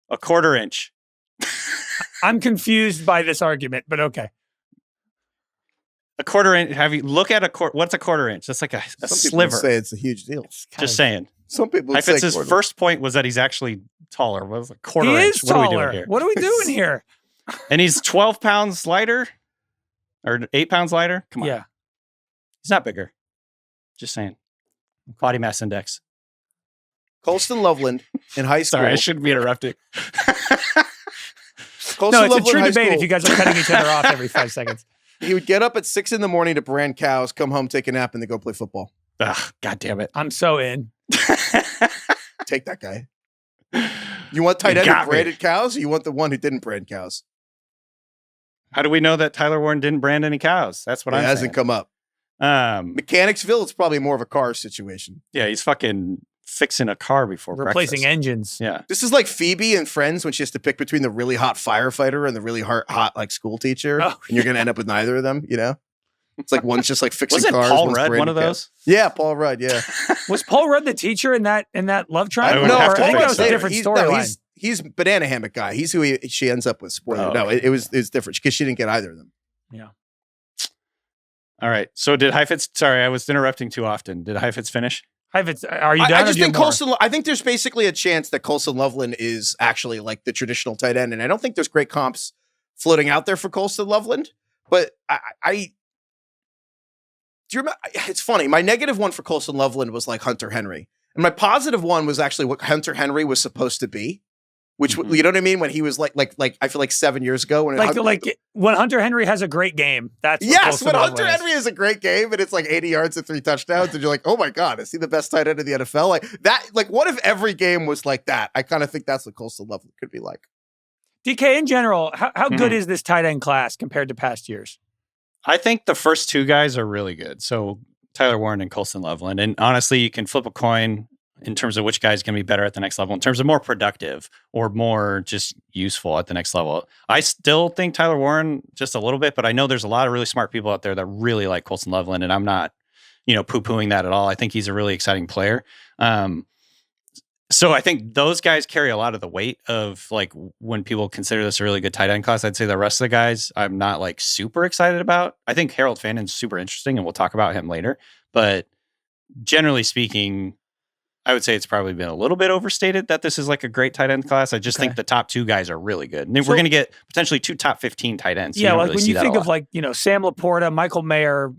A quarter inch. I'm confused by this argument, but okay. A quarter inch. Look at what's a quarter inch? That's like a Some people sliver. say it's a huge deal. It's kind Just of- saying. Some people say Heifetz's quarter. first point was that he's actually taller. Was a quarter He inch. is What are we taller. doing here? What are we doing here? And he's 12 pounds lighter, or 8 pounds lighter. Come on, Yeah. he's not bigger. Just saying. Body mass index. Colston Loveland in high school. Sorry, I shouldn't be interrupting. Colston No, it's a Loveland true in high debate school, if you guys are cutting each other off every 5 seconds. He would get up at 6 a.m. to brand cows, come home, take a nap, and then go play football. Ugh, God damn it. I'm so in. Take that guy. You want tight You end who got me. branded cows, or you want the one who didn't brand cows? How do we know that Tyler Warren didn't brand any cows? That's what It I'm hasn't saying. come up. Mechanicsville, it's probably more of a car situation. Yeah, he's fucking fixing a car before Replacing breakfast. engines. Yeah. This is like Phoebe and Friends when she has to pick between the really hot firefighter and the really hot like school teacher, Oh, and you're gonna end up with neither of them. You know, it's like one's just like fixing Wasn't cars. Paul one's Rudd one branding of cows. those? Yeah, Paul Rudd. Yeah, Was Paul Rudd the teacher in that love triangle? would no, have Or to I think think that was so. a different He's- no, storyline. he's banana hammock guy. He's who she ends up with. Spoiler. Oh, No, okay. it was different because she didn't get either of them. All right. So did Heifetz, sorry, I was interrupting too often. Did Heifetz finish? Heifetz, are you done? I or just do you think have more? Colston. I think there's basically a chance that Colston Loveland is actually like the traditional tight end, and I don't think there's great comps floating out there for Colston Loveland. But I do you remember? It's funny. My negative one for Colston Loveland was like Hunter Henry, and my positive one was actually what Hunter Henry was supposed to be. Which Mhm. you know what I mean when he was like I feel like 7 years ago when Like when Hunter Henry has a great game. That's what yes, Colston when Loveland Hunter is. Henry is a great game and it's like 80 yards and 3 touchdowns, and you're like, oh my God, is he the best tight end in the NFL? Like that, like what if every game was like that? I kind of think that's what Colston Loveland could be like. DK in general, how good Mhm. is this tight end class compared to past years? I think the first two guys are really good. So Tyler Warren and Colston Loveland. And honestly, you can flip a coin in terms of which guy's going to be better at the next level, in terms of more productive or more just useful at the next level. I still think Tyler Warren just a little bit, but I know there's a lot of really smart people out there that really like Colston Loveland, and I'm not, poo-pooing that at all. I think he's a really exciting player. So I think those guys carry a lot of the weight of like when people consider this a really good tight end class. I'd say the rest of the guys I'm not like super excited about. I think Harold Fannin's super interesting, and we'll talk about him later. But generally speaking, I would say it's probably been a little bit overstated that this is like a great tight end class. I just think the top two guys are really good. And we're going to get potentially 2 top 15 tight ends. So Yeah, you don't like really when see you that a think of lot. like, Sam Laporta, Michael Mayer,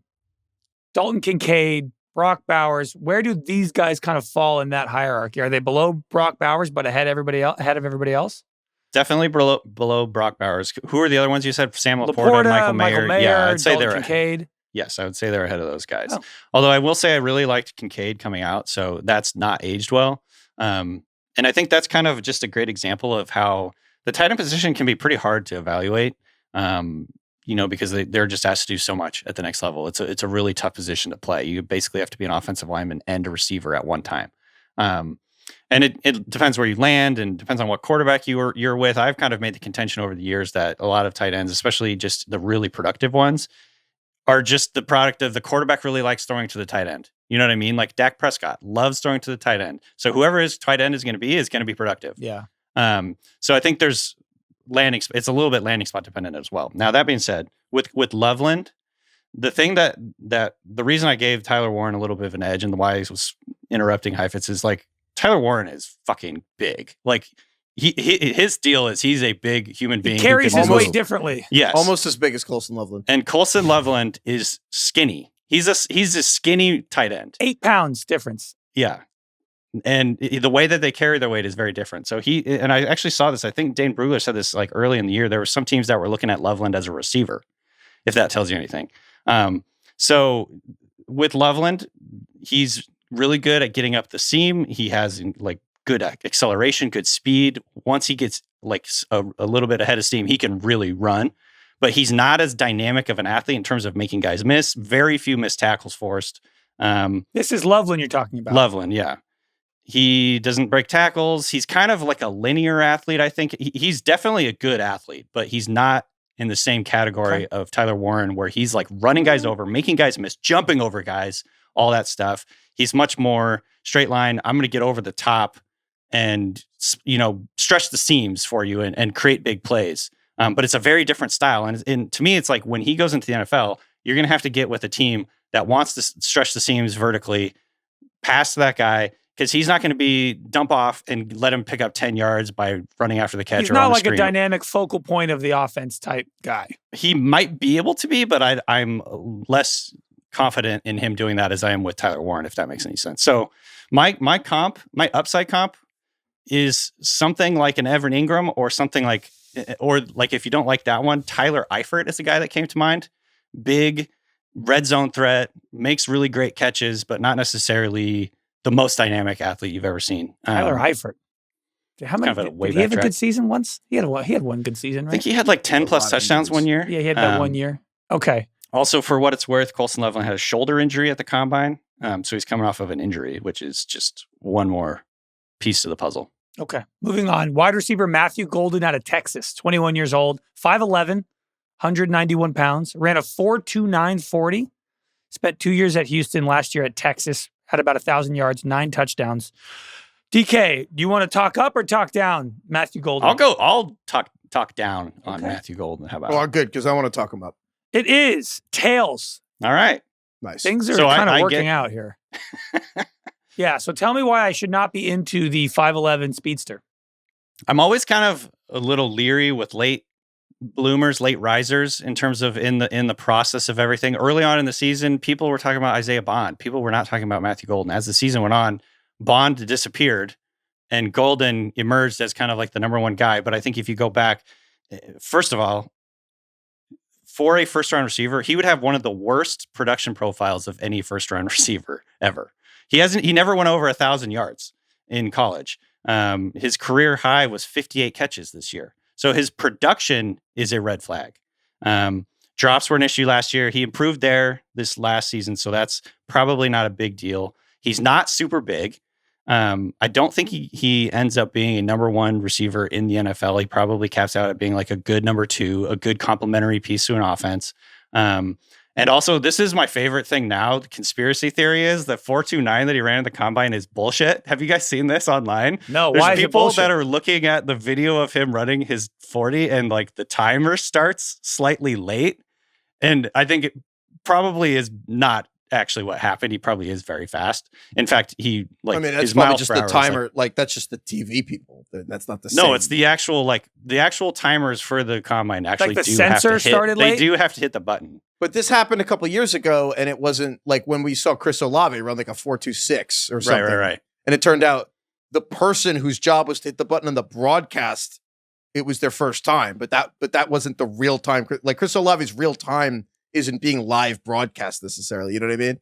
Dalton Kincaid, Brock Bowers, where do these guys kind of fall in that hierarchy? Are they below Brock Bowers but ahead of everybody else? Definitely below Brock Bowers. Who are the other ones you said? Sam Laporta, Michael Mayer. Yeah, I'd say Dalton they're Kincaid. Yes, I would say they're ahead of those guys. Oh. Although I will say I really liked Kincaid coming out, so that's not aged well. And I think that's kind of just a great example of how the tight end position can be pretty hard to evaluate, because they're just asked to do so much at the next level. It's a really tough position to play. You basically have to be an offensive lineman and a receiver at one time. And it depends where you land and depends on what quarterback you're with. I've kind of made the contention over the years that a lot of tight ends, especially just the really productive ones, are just the product of the quarterback really likes throwing to the tight end. You know what I mean? Like Dak Prescott loves throwing to the tight end. So whoever his tight end is going to be productive. Yeah. So I think there's it's a little bit landing spot dependent as well. Now, that being said, with Loveland, the thing that the reason I gave Tyler Warren a little bit of an edge and why I was interrupting Heifetz is like Tyler Warren is fucking big. Like his deal is he's a big human being. He carries his weight differently. Yes. Almost as big as Colston Loveland. And Colston Loveland is skinny. He's a skinny tight end. 8 pounds difference. Yeah. And the way that they carry their weight is very different. So and I actually saw this, I think Dane Brugler said this like early in the year, there were some teams that were looking at Loveland as a receiver, if that tells you anything. So with Loveland, he's really good at getting up the seam. He has like good acceleration, good speed. Once he gets like a little bit ahead of steam, he can really run. But he's not as dynamic of an athlete in terms of making guys miss. Very few missed tackles forced. This is Loveland you're talking about. Loveland, yeah. He doesn't break tackles. He's kind of like a linear athlete, I think. He's definitely a good athlete, but he's not in the same category of Tyler Warren, where he's like running guys over, making guys miss, jumping over guys, all that stuff. He's much more straight line. I'm going to get over the top and, stretch the seams for you and create big plays. But it's a very different style. And to me, it's like when he goes into the NFL, you're going to have to get with a team that wants to stretch the seams vertically, pass to that guy, because he's not going to be dump off and let him pick up 10 yards by running after the catch. He's or not on like the a dynamic focal point of the offense type guy. He might be able to be, but I'm less confident in him doing that as I am with Tyler Warren, if that makes any sense. So my upside comp is something like an Evan Ingram or something like, or like if you don't like that one, Tyler Eifert is the guy that came to mind. Big red zone threat, makes really great catches, but not necessarily the most dynamic athlete you've ever seen. Tyler Heifetz. How many? Kind of did he have a good season once? He had one good season, right? I think he had like 10 plus touchdowns one year. Yeah, he had that 1 year. Okay. Also, for what it's worth, Colston Loveland had a shoulder injury at the combine. So he's coming off of an injury, which is just one more piece to the puzzle. Okay. Moving on. Wide receiver Matthew Golden out of Texas, 21 years old, 5'11", 191 pounds, ran a 4.29 40. Spent 2 years at Houston, last year at Texas. Had about 1,000 yards, 9 touchdowns. DK, do you want to talk up or talk down Matthew Golden? I'll talk down on Matthew Golden. How about Well, good, because I want to talk him up. It is tails. All right. Nice. Things are kind of working out here. Yeah, so tell me why I should not be into the 5'11 speedster. I'm always kind of a little leery with late bloomers, late risers in terms of in the process of everything. Early on in the season, people were talking about Isaiah Bond. People were not talking about Matthew Golden. As the season went on, Bond disappeared and Golden emerged as kind of like the number one guy. But I think if you go back, first of all, for a first-round receiver, he would have one of the worst production profiles of any first-round receiver ever. He never went over 1,000 yards in college. His career high was 58 catches this year. So his production is a red flag. Drops were an issue last year. He improved there this last season, so that's probably not a big deal. He's not super big. I don't think he ends up being a number one receiver in the NFL. He probably caps out at being like a good number two, a good complementary piece to an offense. And also, this is my favorite thing now. The conspiracy theory is the 4.29 that he ran in the combine is bullshit. Have you guys seen this online? No, There's why is it people bullshit? that are looking at the video of him running his 40 and like the timer starts slightly late. And I think it probably is not actually what happened. He probably is very fast. In fact, that's his probably miles just per the hour is timer. That's just the TV people. That's not the same. No, it's the actual timers for the combine actually Like the do have sensor to hit. started They late? do have to hit the button. But this happened a couple years ago, and it wasn't like when we saw Chris Olave run like a 4.26 or something. Right. And it turned out the person whose job was to hit the button on the broadcast, it was their first time. But that wasn't the real time. Like Chris Olave's real time isn't being live broadcast necessarily. You know what I mean?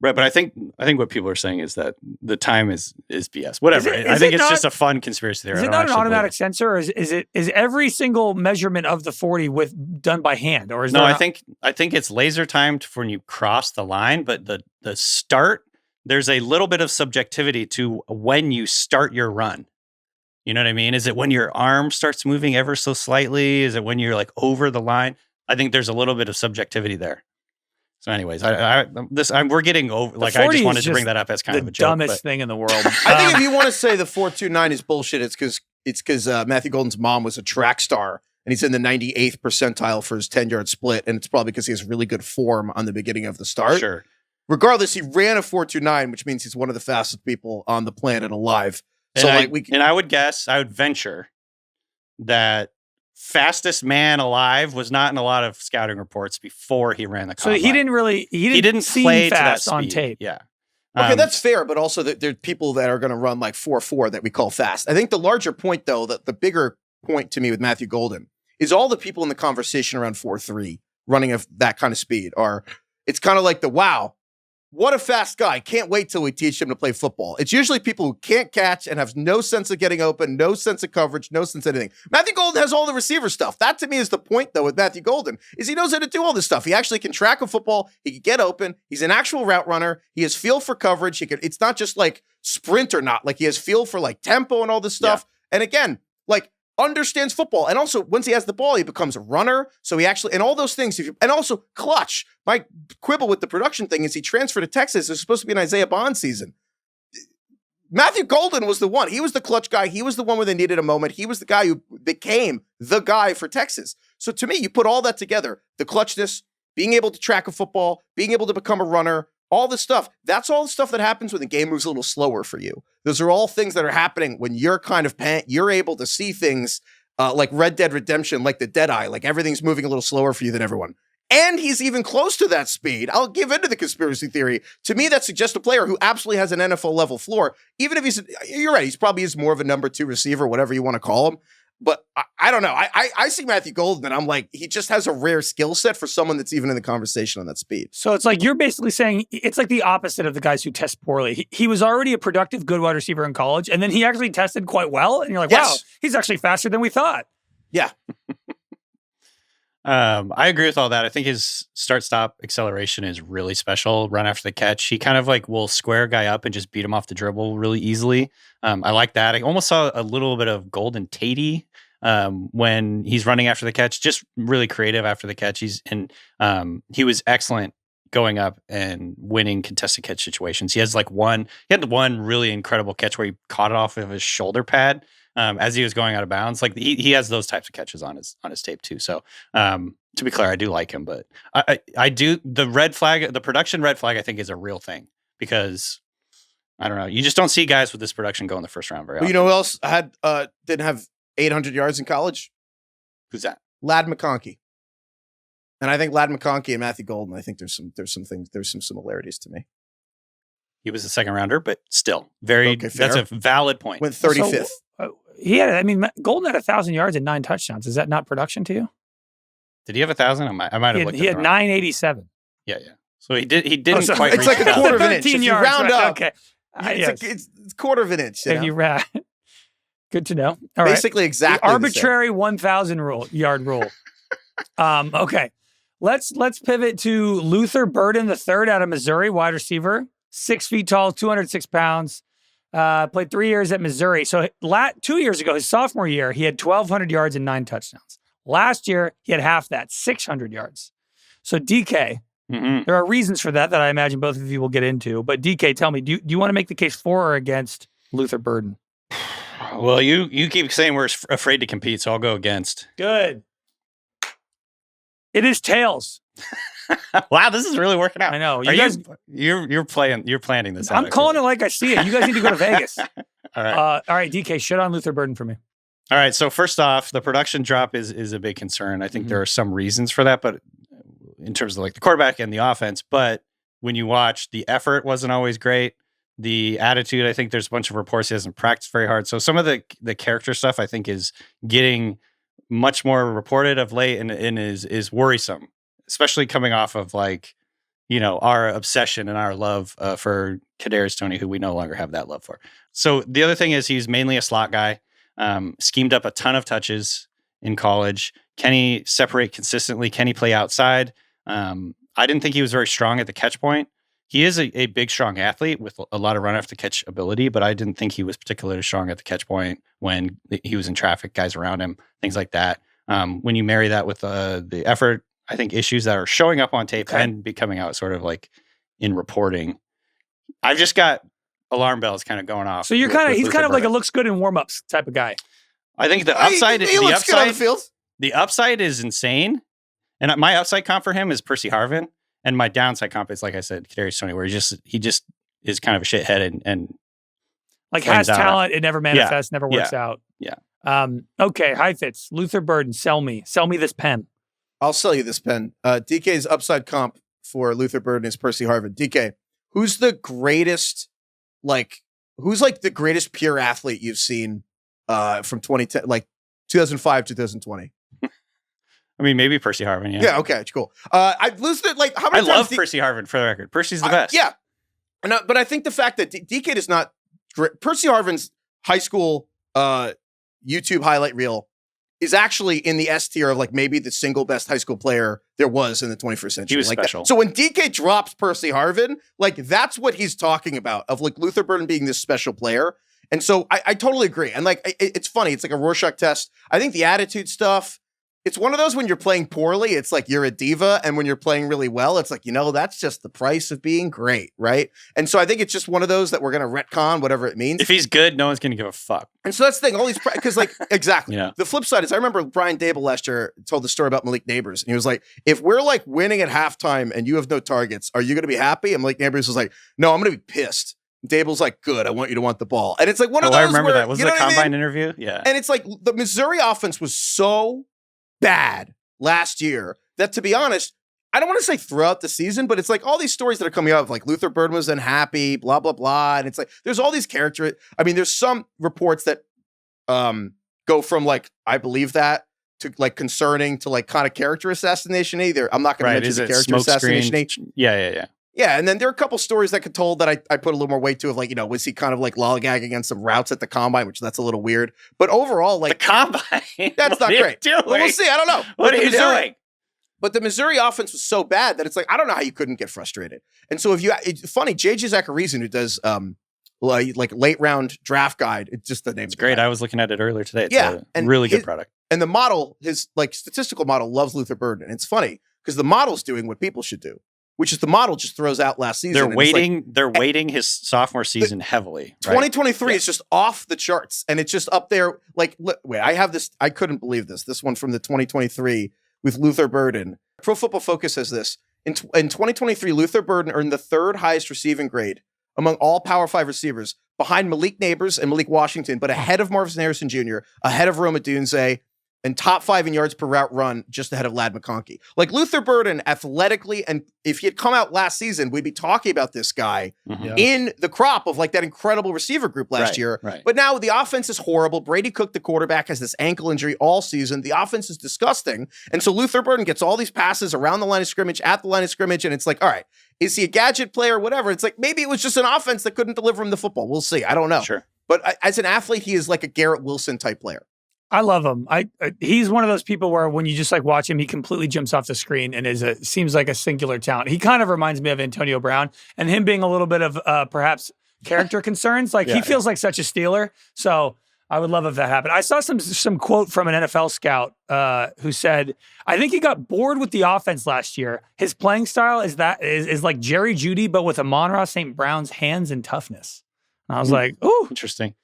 Right, but I think what people are saying is that the time is BS. Whatever. I think it's just a fun conspiracy theory. Is it not an automatic sensor, or is every single measurement of the 40 done by hand, or is no? I think it's laser timed for when you cross the line, but the start, there's a little bit of subjectivity to when you start your run. You know what I mean? Is it when your arm starts moving ever so slightly? Is it when you're like over the line? I think there's a little bit of subjectivity there. So, anyways, we're getting over. Like, I just wanted to bring that up as kind of a joke. The dumbest thing in the world. I think if you want to say the 4.29 is bullshit, it's because it's because Matthew Golden's mom was a track star, and he's in the 98th percentile for his 10-yard split, and it's probably because he has really good form on the beginning of the start. Sure. Regardless, he ran a 4.29, which means he's one of the fastest people on the planet alive. And I would venture that fastest man alive was not in a lot of scouting reports before he ran the combine. So he didn't seem play fast on tape. Yeah. Okay, that's fair, but also there are people that are going to run like 4.4 that we call fast. I think the larger point, though, that the bigger point to me with Matthew Golden is all the people in the conversation around 4.3 running of that kind of speed are, it's kind of like wow, what a fast guy. Can't wait till we teach him to play football. It's usually people who can't catch and have no sense of getting open, no sense of coverage, no sense of anything. Matthew Golden has all the receiver stuff. That to me is the point, though, with Matthew Golden, is he knows how to do all this stuff. He actually can track a football. He can get open. He's an actual route runner. He has feel for coverage. It's not just like sprint or not. Like he has feel for like tempo and all this stuff. Yeah. And again, like understands football. And also once he has the ball, he becomes a runner. So he actually, and all those things, and also clutch. My quibble with the production thing is he transferred to Texas. It's supposed to be an Isaiah Bond season. Matthew Golden was the one. He was the clutch guy. He was the one where they needed a moment. He was the guy who became the guy for Texas. So to me, you put all that together, the clutchness, being able to track a football, being able to become a runner, all this stuff, that's all the stuff that happens when the game moves a little slower for you. Those are all things that are happening when you're kind of you're able to see things like Red Dead Redemption, like the Deadeye, like everything's moving a little slower for you than everyone. And he's even close to that speed. I'll give into the conspiracy theory. To me, that suggests a player who absolutely has an NFL level floor. Even if you're right, he's probably is more of a number 2 receiver, whatever you want to call him. But I don't know. I see Matthew Golden and I'm like, he just has a rare skill set for someone that's even in the conversation on that speed. So it's like you're basically saying it's like the opposite of the guys who test poorly. He was already a productive, good wide receiver in college, and then he actually tested quite well. And you're like, wow, he's actually faster than we thought. Yeah. I agree with all that. I think his start-stop acceleration is really special. Run after the catch. He kind of like will square a guy up and just beat him off the dribble really easily. I like that. I almost saw a little bit of Golden Tatey when he's running after the catch. Just really creative after the catch. He was excellent going up and winning contested catch situations. He had one really incredible catch where he caught it off of his shoulder pad. As he was going out of bounds, like he has those types of catches on his tape too. So to be clear, I do like him, but I do the red flag, the production red flag, I think is a real thing because I don't know, you just don't see guys with this production go in the first round very often. You know who else didn't have 800 yards in college? Who's that? Ladd McConkey. And I think Ladd McConkey and Matthew Golden, I think there's some similarities to me. He was a second rounder, but still that's a valid point. Went 35th. Golden had 1,000 yards and 9 touchdowns. Is that not production to you? Did he have 1,000? I might have looked. He had 987. Yeah. So he didn't quite. It's like a quarter of an inch. If you round up, okay. It's quarter of an inch. If you round, good to know. All Basically, right. exactly the arbitrary 1,000 yard rule. Okay, let's pivot to Luther Burden III out of Missouri, wide receiver, 6 feet tall, 206 pounds. Played 3 years at Missouri. So 2 years ago, his sophomore year, he had 1,200 yards and 9 touchdowns. Last year, he had half that, 600 yards. So DK, there are reasons for that I imagine both of you will get into. But DK, tell me, do you want to make the case for or against Luther Burden? Well, you keep saying we're afraid to compete, so I'll go against. Good. It is tails. Wow, this is really working out. I know. You're planning this. I'm calling it like I see it. You guys need to go to Vegas. All right. All right, DK, shit on Luther Burden for me. All right. So first off, the production drop is a big concern. I think there are some reasons for that, but in terms of like the quarterback and the offense, but when you watch, the effort wasn't always great. The attitude, I think there's a bunch of reports he hasn't practiced very hard. So some of the character stuff I think is getting much more reported of late and is worrisome. Especially coming off of our obsession and our love for Kadarius Toney, who we no longer have that love for. So the other thing is he's mainly a slot guy, schemed up a ton of touches in college. Can he separate consistently? Can he play outside? I didn't think he was very strong at the catch point. He is a big, strong athlete with a lot of run after catch ability, but I didn't think he was particularly strong at the catch point when he was in traffic, guys around him, things like that. When you marry that with the effort, I think issues that are showing up on tape and be coming out sort of like in reporting. I've just got alarm bells kind of going off. So he's kind of like a looks good in warm-ups type of guy. I think the upside, he looks good on the field. The upside is insane. And my upside comp for him is Percy Harvin. And my downside comp is, like I said, Kadarius Toney, where he just is kind of a shithead and like has talent. It never manifests, never works out. Yeah. Okay. Heifetz, Luther Burden, sell me this pen. I'll sell you this pen. DK's upside comp for Luther Burden is Percy Harvin. DK, who's the greatest pure athlete you've seen from 2010, like 2005, 2020? I mean, maybe Percy Harvin. Yeah. Yeah. Okay. Cool. I've listened like how many I times love Percy Harvin for the record. Percy's the best. Yeah. But I think the fact that DK is not great. Percy Harvin's high school YouTube highlight reel is actually in the S tier of like maybe the single best high school player there was in the 21st century. He was like special. That. So when DK drops Percy Harvin, like that's what he's talking about of like Luther Burden being this special player. And so I totally agree. And like, it's funny. It's like a Rorschach test. I think the attitude stuff, it's one of those when you're playing poorly, it's like you're a diva. And when you're playing really well, it's like, that's just the price of being great. Right. And so I think it's just one of those that we're going to retcon whatever it means. If he's good, no one's going to give a fuck. And so that's the thing. All these, because like, exactly. Yeah. The flip side is I remember Brian Dable last year told the story about Malik Neighbors. And he was like, if we're like winning at halftime and you have no targets, are you going to be happy? And Malik Neighbors was like, no, I'm going to be pissed. Dable's like, good. I want you to want the ball. And it's like one of those. I remember where, that. Was it a combine interview? Yeah. And it's like the Missouri offense was so bad last year that, to be honest, I don't want to say throughout the season, but it's like all these stories that are coming out of like Luther Burden was unhappy, blah, blah, blah. And it's like, there's all these characters. I mean, there's some reports that go from like, I believe that to like concerning to like kind of character assassination either. I'm not going to mention the character assassination. Yeah. Yeah, and then there are a couple stories that could told that I put a little more weight to of like, was he kind of like lollygagging against some routes at the combine, which that's a little weird. But overall, like the combine, that's not great. Well, we'll see. I don't know. What are you doing? But the Missouri offense was so bad that it's like, I don't know how you couldn't get frustrated. And so it's funny, JJ Zacharyson, who does like late round draft guide, it's just the name. It's great. I was looking at it earlier today. It's and really good product. And the model, his like statistical model loves Luther Burden. And it's funny because the model's doing what people should do, which is the model just throws out last season. They're weighting his sophomore season heavily. 2023 is just off the charts. And it's just up there. Like, wait, I have this. I couldn't believe this. This one from the 2023 with Luther Burden. Pro Football Focus says this. In 2023, Luther Burden earned the third highest receiving grade among all Power 5 receivers, behind Malik Neighbors and Malik Washington, but ahead of Marvin Harrison Jr., ahead of Rome Odunze, and top 5 in yards per route run, just ahead of Ladd McConkey. Like Luther Burden, athletically, and if he had come out last season, we'd be talking about this guy in the crop of like that incredible receiver group last year. Right. But now the offense is horrible. Brady Cook, the quarterback, has this ankle injury all season. The offense is disgusting. And so Luther Burden gets all these passes around the line of scrimmage, at the line of scrimmage, and it's like, all right, is he a gadget player, whatever? It's like, maybe it was just an offense that couldn't deliver him the football. We'll see. I don't know. Sure. But as an athlete, he is like a Garrett Wilson type player. I love him. He's one of those people where when you just like watch him, he completely jumps off the screen and seems like a singular talent. He kind of reminds me of Antonio Brown, and him being a little bit of perhaps character concerns. Like he feels like such a Steeler. So I would love if that happened. I saw some quote from an NFL scout who said, I think he got bored with the offense last year. His playing style is like Jerry Jeudy, but with Amon-Ra St. Brown's hands and toughness. And I was like, ooh. Interesting.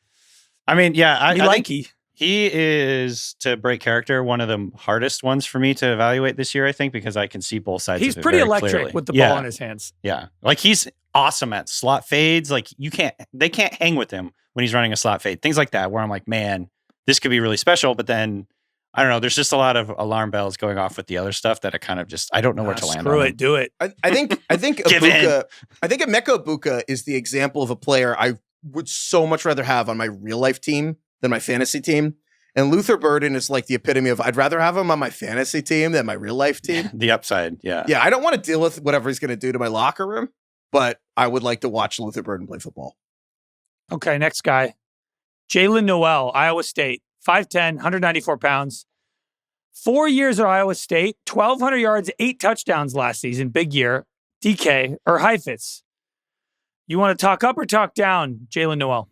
I mean, yeah, I think he is, to break character, one of the hardest ones for me to evaluate this year, I think, because I can see both sides He's of it pretty very electric clearly. with the ball in his hands. Yeah. Like he's awesome at slot fades. Like they can't hang with him when he's running a slot fade. Things like that, where I'm like, man, this could be really special. But then, I don't know, there's just a lot of alarm bells going off with the other stuff that I kind of just, I don't know where to land on. Screw it, do it. I think Egbuka, I think Emeka Egbuka is the example of a player I would so much rather have on my real life team than my fantasy team. And Luther Burden is like the epitome of, I'd rather have him on my fantasy team than my real life team. The upside, yeah. Yeah, I don't want to deal with whatever he's going to do to my locker room, but I would like to watch Luther Burden play football. Okay, next guy. Jaylin Noel, Iowa State. 5'10", 194 pounds. 4 years at Iowa State, 1,200 yards, 8 touchdowns last season. Big year. DK or Heifetz. You want to talk up or talk down, Jaylin Noel?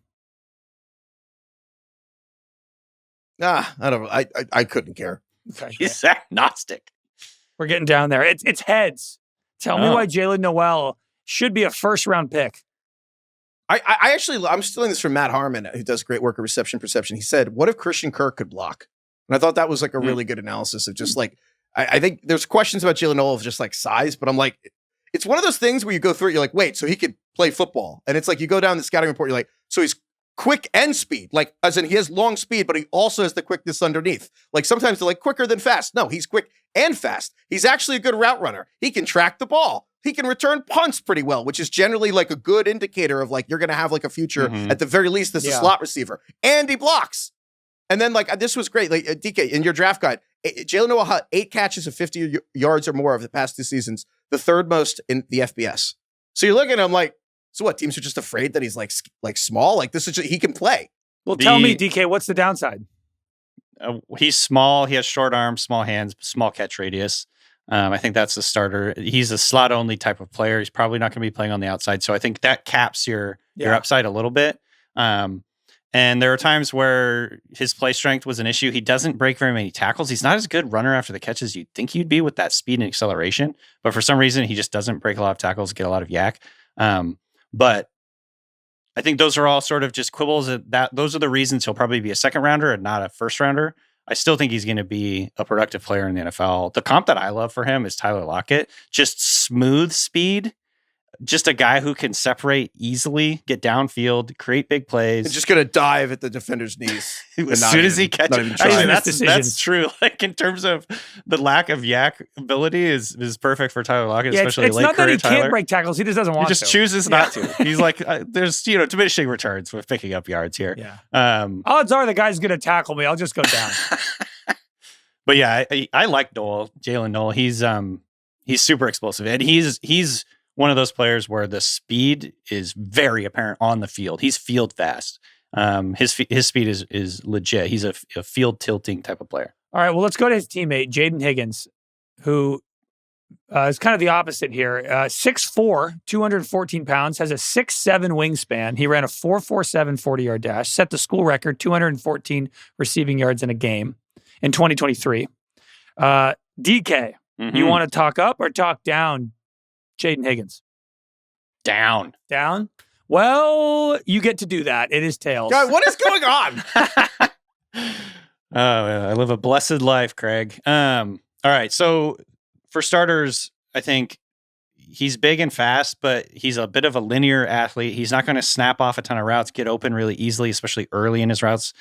I don't know. I couldn't care. Okay. He's agnostic. We're getting down there. It's heads. Tell me why Jaylin Noel should be a first-round pick. I actually, I'm stealing this from Matt Harmon, who does great work at Reception Perception. He said, what if Christian Kirk could block? And I thought that was like a really good analysis of just like, I think there's questions about Jaylin Noel of just like size, but I'm like, it's one of those things where you go through it, you're like, wait, so he could play football. And it's like, you go down the scouting report, you're like, so he's quick and speed, like as in he has long speed, but he also has the quickness underneath. Like sometimes they're like quicker than fast. No, he's quick and fast. He's actually a good route runner. He can track the ball. He can return punts pretty well, which is generally like a good indicator of like, you're going to have like a future at the very least as a slot receiver. And he blocks. And then like, this was great. Like DK in your draft guide, Jaylin Noel had 8 catches of 50 yards or more of the past 2 seasons, the third most in the FBS. So you're looking at him like, so what? Teams are just afraid that he's like small. Like this is just, he can play. Well, tell me, DK, what's the downside? He's small. He has short arms, small hands, small catch radius. I think that's the starter. He's a slot only type of player. He's probably not going to be playing on the outside. So I think that caps your upside a little bit. And there are times where his play strength was an issue. He doesn't break very many tackles. He's not as good runner after the catch as you'd think he'd be with that speed and acceleration. But for some reason, he just doesn't break a lot of tackles, get a lot of yak. But I think those are all sort of just quibbles. Those are the reasons he'll probably be a second rounder and not a first rounder. I still think he's going to be a productive player in the NFL. The comp that I love for him is Tyler Lockett. Just smooth speed. Just a guy who can separate easily, get downfield, create big plays. He's just going to dive at the defender's knees. As soon as he catches. That's true. Like in terms of the lack of yak ability is perfect for Tyler Lockett, especially it's late not that career he Tyler. Can't break tackles. He just doesn't want to. He just chooses not to. He's like, there's diminishing returns with picking up yards here. Yeah. Odds are the guy's going to tackle me. I'll just go down. But yeah, I like Noel, Jaylin Noel. He's super explosive, and he's one of those players where the speed is very apparent on the field. He's field fast. His speed is legit. He's a field tilting type of player. All right, well, let's go to his teammate, Jayden Higgins, who is kind of the opposite here. 6'4", 214 pounds, has a 6'7" wingspan. He ran a 4.47 40-yard dash, set the school record, 214 receiving yards in a game in 2023. DK, you want to talk up or talk down Jayden Higgins? Down. Well, you get to do that. It is tails. God, what is going on? I live a blessed life, Craig. All right. So for starters, I think he's big and fast, but he's a bit of a linear athlete. He's not going to snap off a ton of routes, get open really easily, especially early in his routes.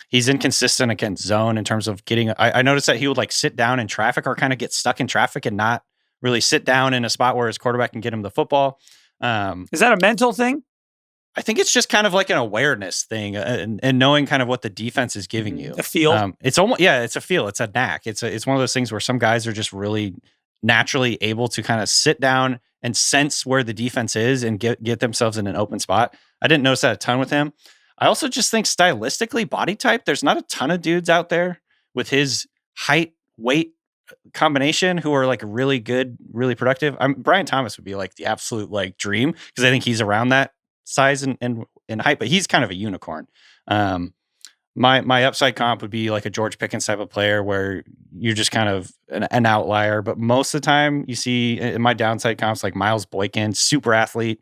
He's inconsistent against zone in terms of getting. I noticed that he would like sit down in traffic or kind of get stuck in traffic and not really sit down in a spot where his quarterback can get him the football. Is that a mental thing? I think it's just kind of like an awareness thing and knowing kind of what the defense is giving you. A feel. It's almost, it's a feel. It's a knack. It's one of those things where some guys are just really naturally able to kind of sit down and sense where the defense is and get themselves in an open spot. I didn't notice that a ton with him. I also just think stylistically, body type, there's not a ton of dudes out there with his height, weight combination who are like really good, really productive. Brian Thomas would be like the absolute like dream because I think he's around that size and height, but he's kind of a unicorn. My upside comp would be like a George Pickens type of player where you're just kind of an outlier, but most of the time you see in my downside comps like Miles Boykin, super athlete,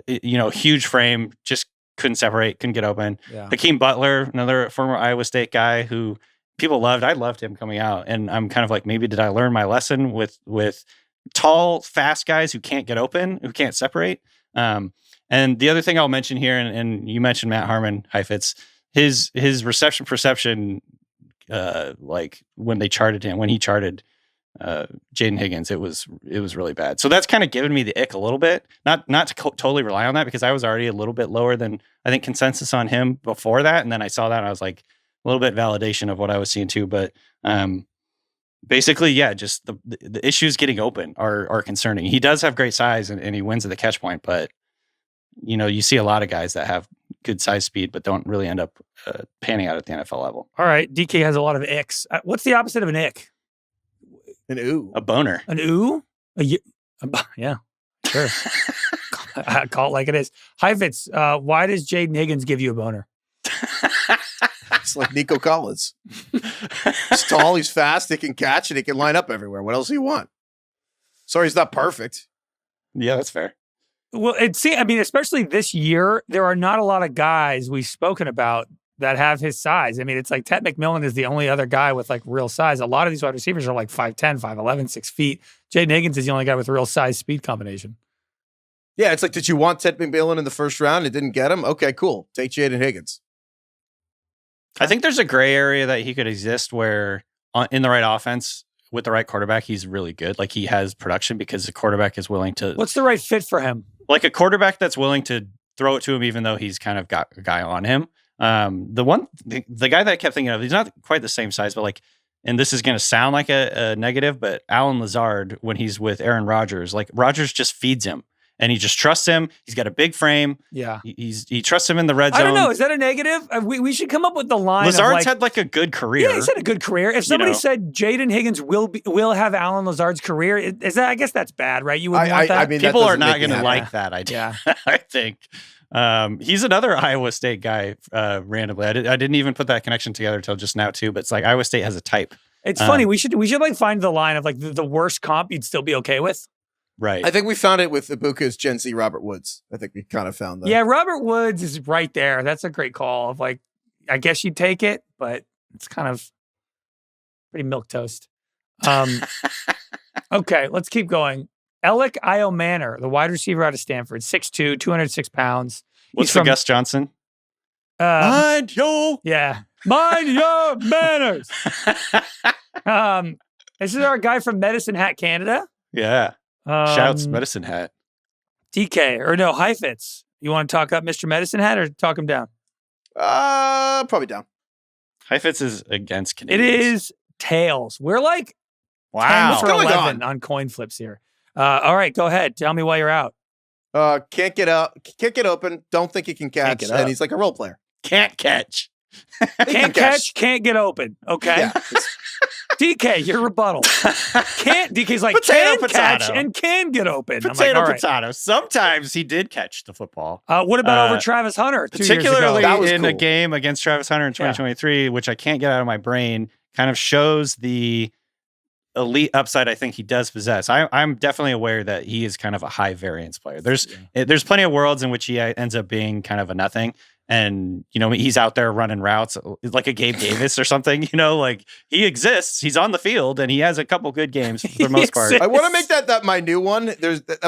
huge frame, just couldn't separate, couldn't get open. Yeah. Hakeem Butler, another former Iowa State guy who people loved. I loved him coming out, and I'm kind of like, maybe did I learn my lesson with tall, fast guys who can't get open, who can't separate? And the other thing I'll mention here, and you mentioned Matt Harmon, Heifetz, his reception perception, like when he charted Jayden Higgins, it was really bad. So that's kind of given me the ick a little bit. Not to totally rely on that because I was already a little bit lower than I think consensus on him before that, and then I saw that and I was like, a little bit validation of what I was seeing too, but basically, yeah, just the issues getting open are concerning. He does have great size and he wins at the catch point, but you see a lot of guys that have good size speed, but don't really end up panning out at the NFL level. All right, DK has a lot of icks. What's the opposite of an ick? An ooh, a boner, an ooh, yeah, sure. Call it like it is. Heifetz, why does Jayden Higgins give you a boner? It's like Nico Collins. He's tall, he's fast, he can catch, and he can line up everywhere. What else do you want? Sorry, he's not perfect. Yeah, that's fair. Well, I mean, especially this year, there are not a lot of guys we've spoken about that have his size. I mean, it's like Tet McMillan is the only other guy with like real size. A lot of these wide receivers are like 5'10", 5'11", 6 feet. Jayden Higgins is the only guy with real size speed combination. Yeah, it's like, did you want Tet McMillan in the first round and didn't get him? Okay, cool. Take Jayden Higgins. I think there's a gray area that he could exist where in the right offense with the right quarterback, he's really good. Like he has production because the quarterback is willing to. What's the right fit for him? Like a quarterback that's willing to throw it to him, even though he's kind of got a guy on him. The guy that I kept thinking of, he's not quite the same size, but like, and this is going to sound like a negative, but Allen Lazard, when he's with Aaron Rodgers, like Rodgers just feeds him and he just trusts him. He's got a big frame. Yeah. He trusts him in the red zone. I don't know. Is that a negative? We should come up with the line. Lazard's had like a good career. Yeah, he's had a good career. If somebody said Jayden Higgins will have Allen Lazard's career, is that? I guess that's bad, right? You wouldn't want that. I mean, people are not going to like that idea. Yeah. I think. He's another Iowa State guy. Randomly, I didn't even put that connection together until just now too. But it's like Iowa State has a type. It's funny. We should like find the line of like the worst comp you'd still be okay with. Right. I think we found it with Egbuka's Gen Z Robert Woods. I think we kind of found that. Yeah, Robert Woods is right there. That's a great call. Of like, I guess you'd take it, but it's kind of pretty milquetoast. Okay, let's keep going. Elic Ayomanor, the wide receiver out of Stanford, 6'2", 206 pounds. What's the Gus Johnson? Mind your manners. This is our guy from Medicine Hat, Canada. Yeah. Shouts Medicine Hat. DK, or no, Heifetz. You want to talk up Mr. Medicine Hat or talk him down? Probably down. Heifetz is against Canadians. It is tails. We're like 10 for 11 on coin flips here. All right, go ahead. Tell me why you're out. Can't get open. Don't think he can catch. And he's like a role player. Can't catch. Can't catch, can't get open. Okay. Yeah. DK, your rebuttal. DK's like, can catch and can get open. Potato. Sometimes he did catch the football. What about over Travis Hunter 2 years ago? Particularly in a game against Travis Hunter in 2023, which I can't get out of my brain, kind of shows the elite upside I think he does possess. I'm definitely aware that he is kind of a high variance player. There's plenty of worlds in which he ends up being kind of a nothing. And, he's out there running routes like a Gabe Davis or something, like he exists. He's on the field and he has a couple good games for the most part. I want to make that my new one.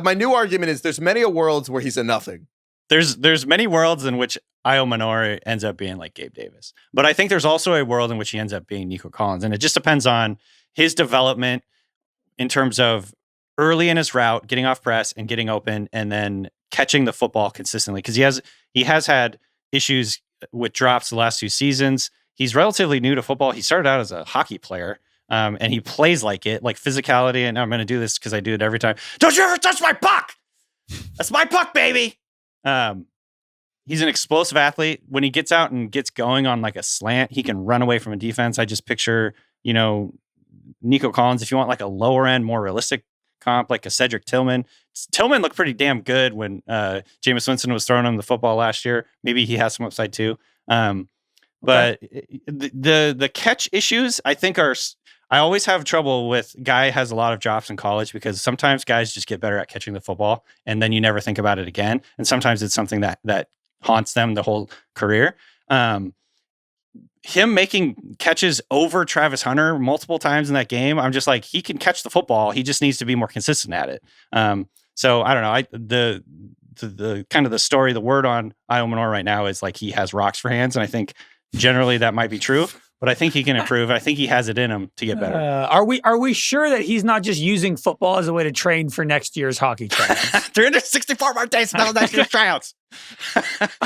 My new argument is there's many worlds where he's a nothing. There's many worlds in which Ayomanor ends up being like Gabe Davis. But I think there's also a world in which he ends up being Nico Collins. And it just depends on his development in terms of early in his route, getting off press and getting open and then catching the football consistently. Because he has had issues with drops the last 2 seasons. He's relatively new to football. He started out as a hockey player, and he plays like it, like physicality. And I'm going to do this because I do it every time. Don't you ever touch my puck! That's my puck, baby! He's an explosive athlete. When he gets out and gets going on like a slant, he can run away from a defense. I just picture, Nico Collins, if you want like a lower end, more realistic comp, like a Cedric Tillman. Tillman looked pretty damn good when Jameis Winston was throwing him the football last year. Maybe he has some upside too. But the catch issues, I think I always have trouble with guy has a lot of drops in college because sometimes guys just get better at catching the football and then you never think about it again. And sometimes it's something that haunts them the whole career. Him making catches over Travis Hunter multiple times in that game, I'm just like, he can catch the football. He just needs to be more consistent at it. So I don't know. The kind of the story, the word on Ayomanor right now is like he has rocks for hands, and I think generally that might be true. But I think he can improve. I think he has it in him to get better. Are we sure that he's not just using football as a way to train for next year's hockey tryouts? 364 more days until next year's tryouts.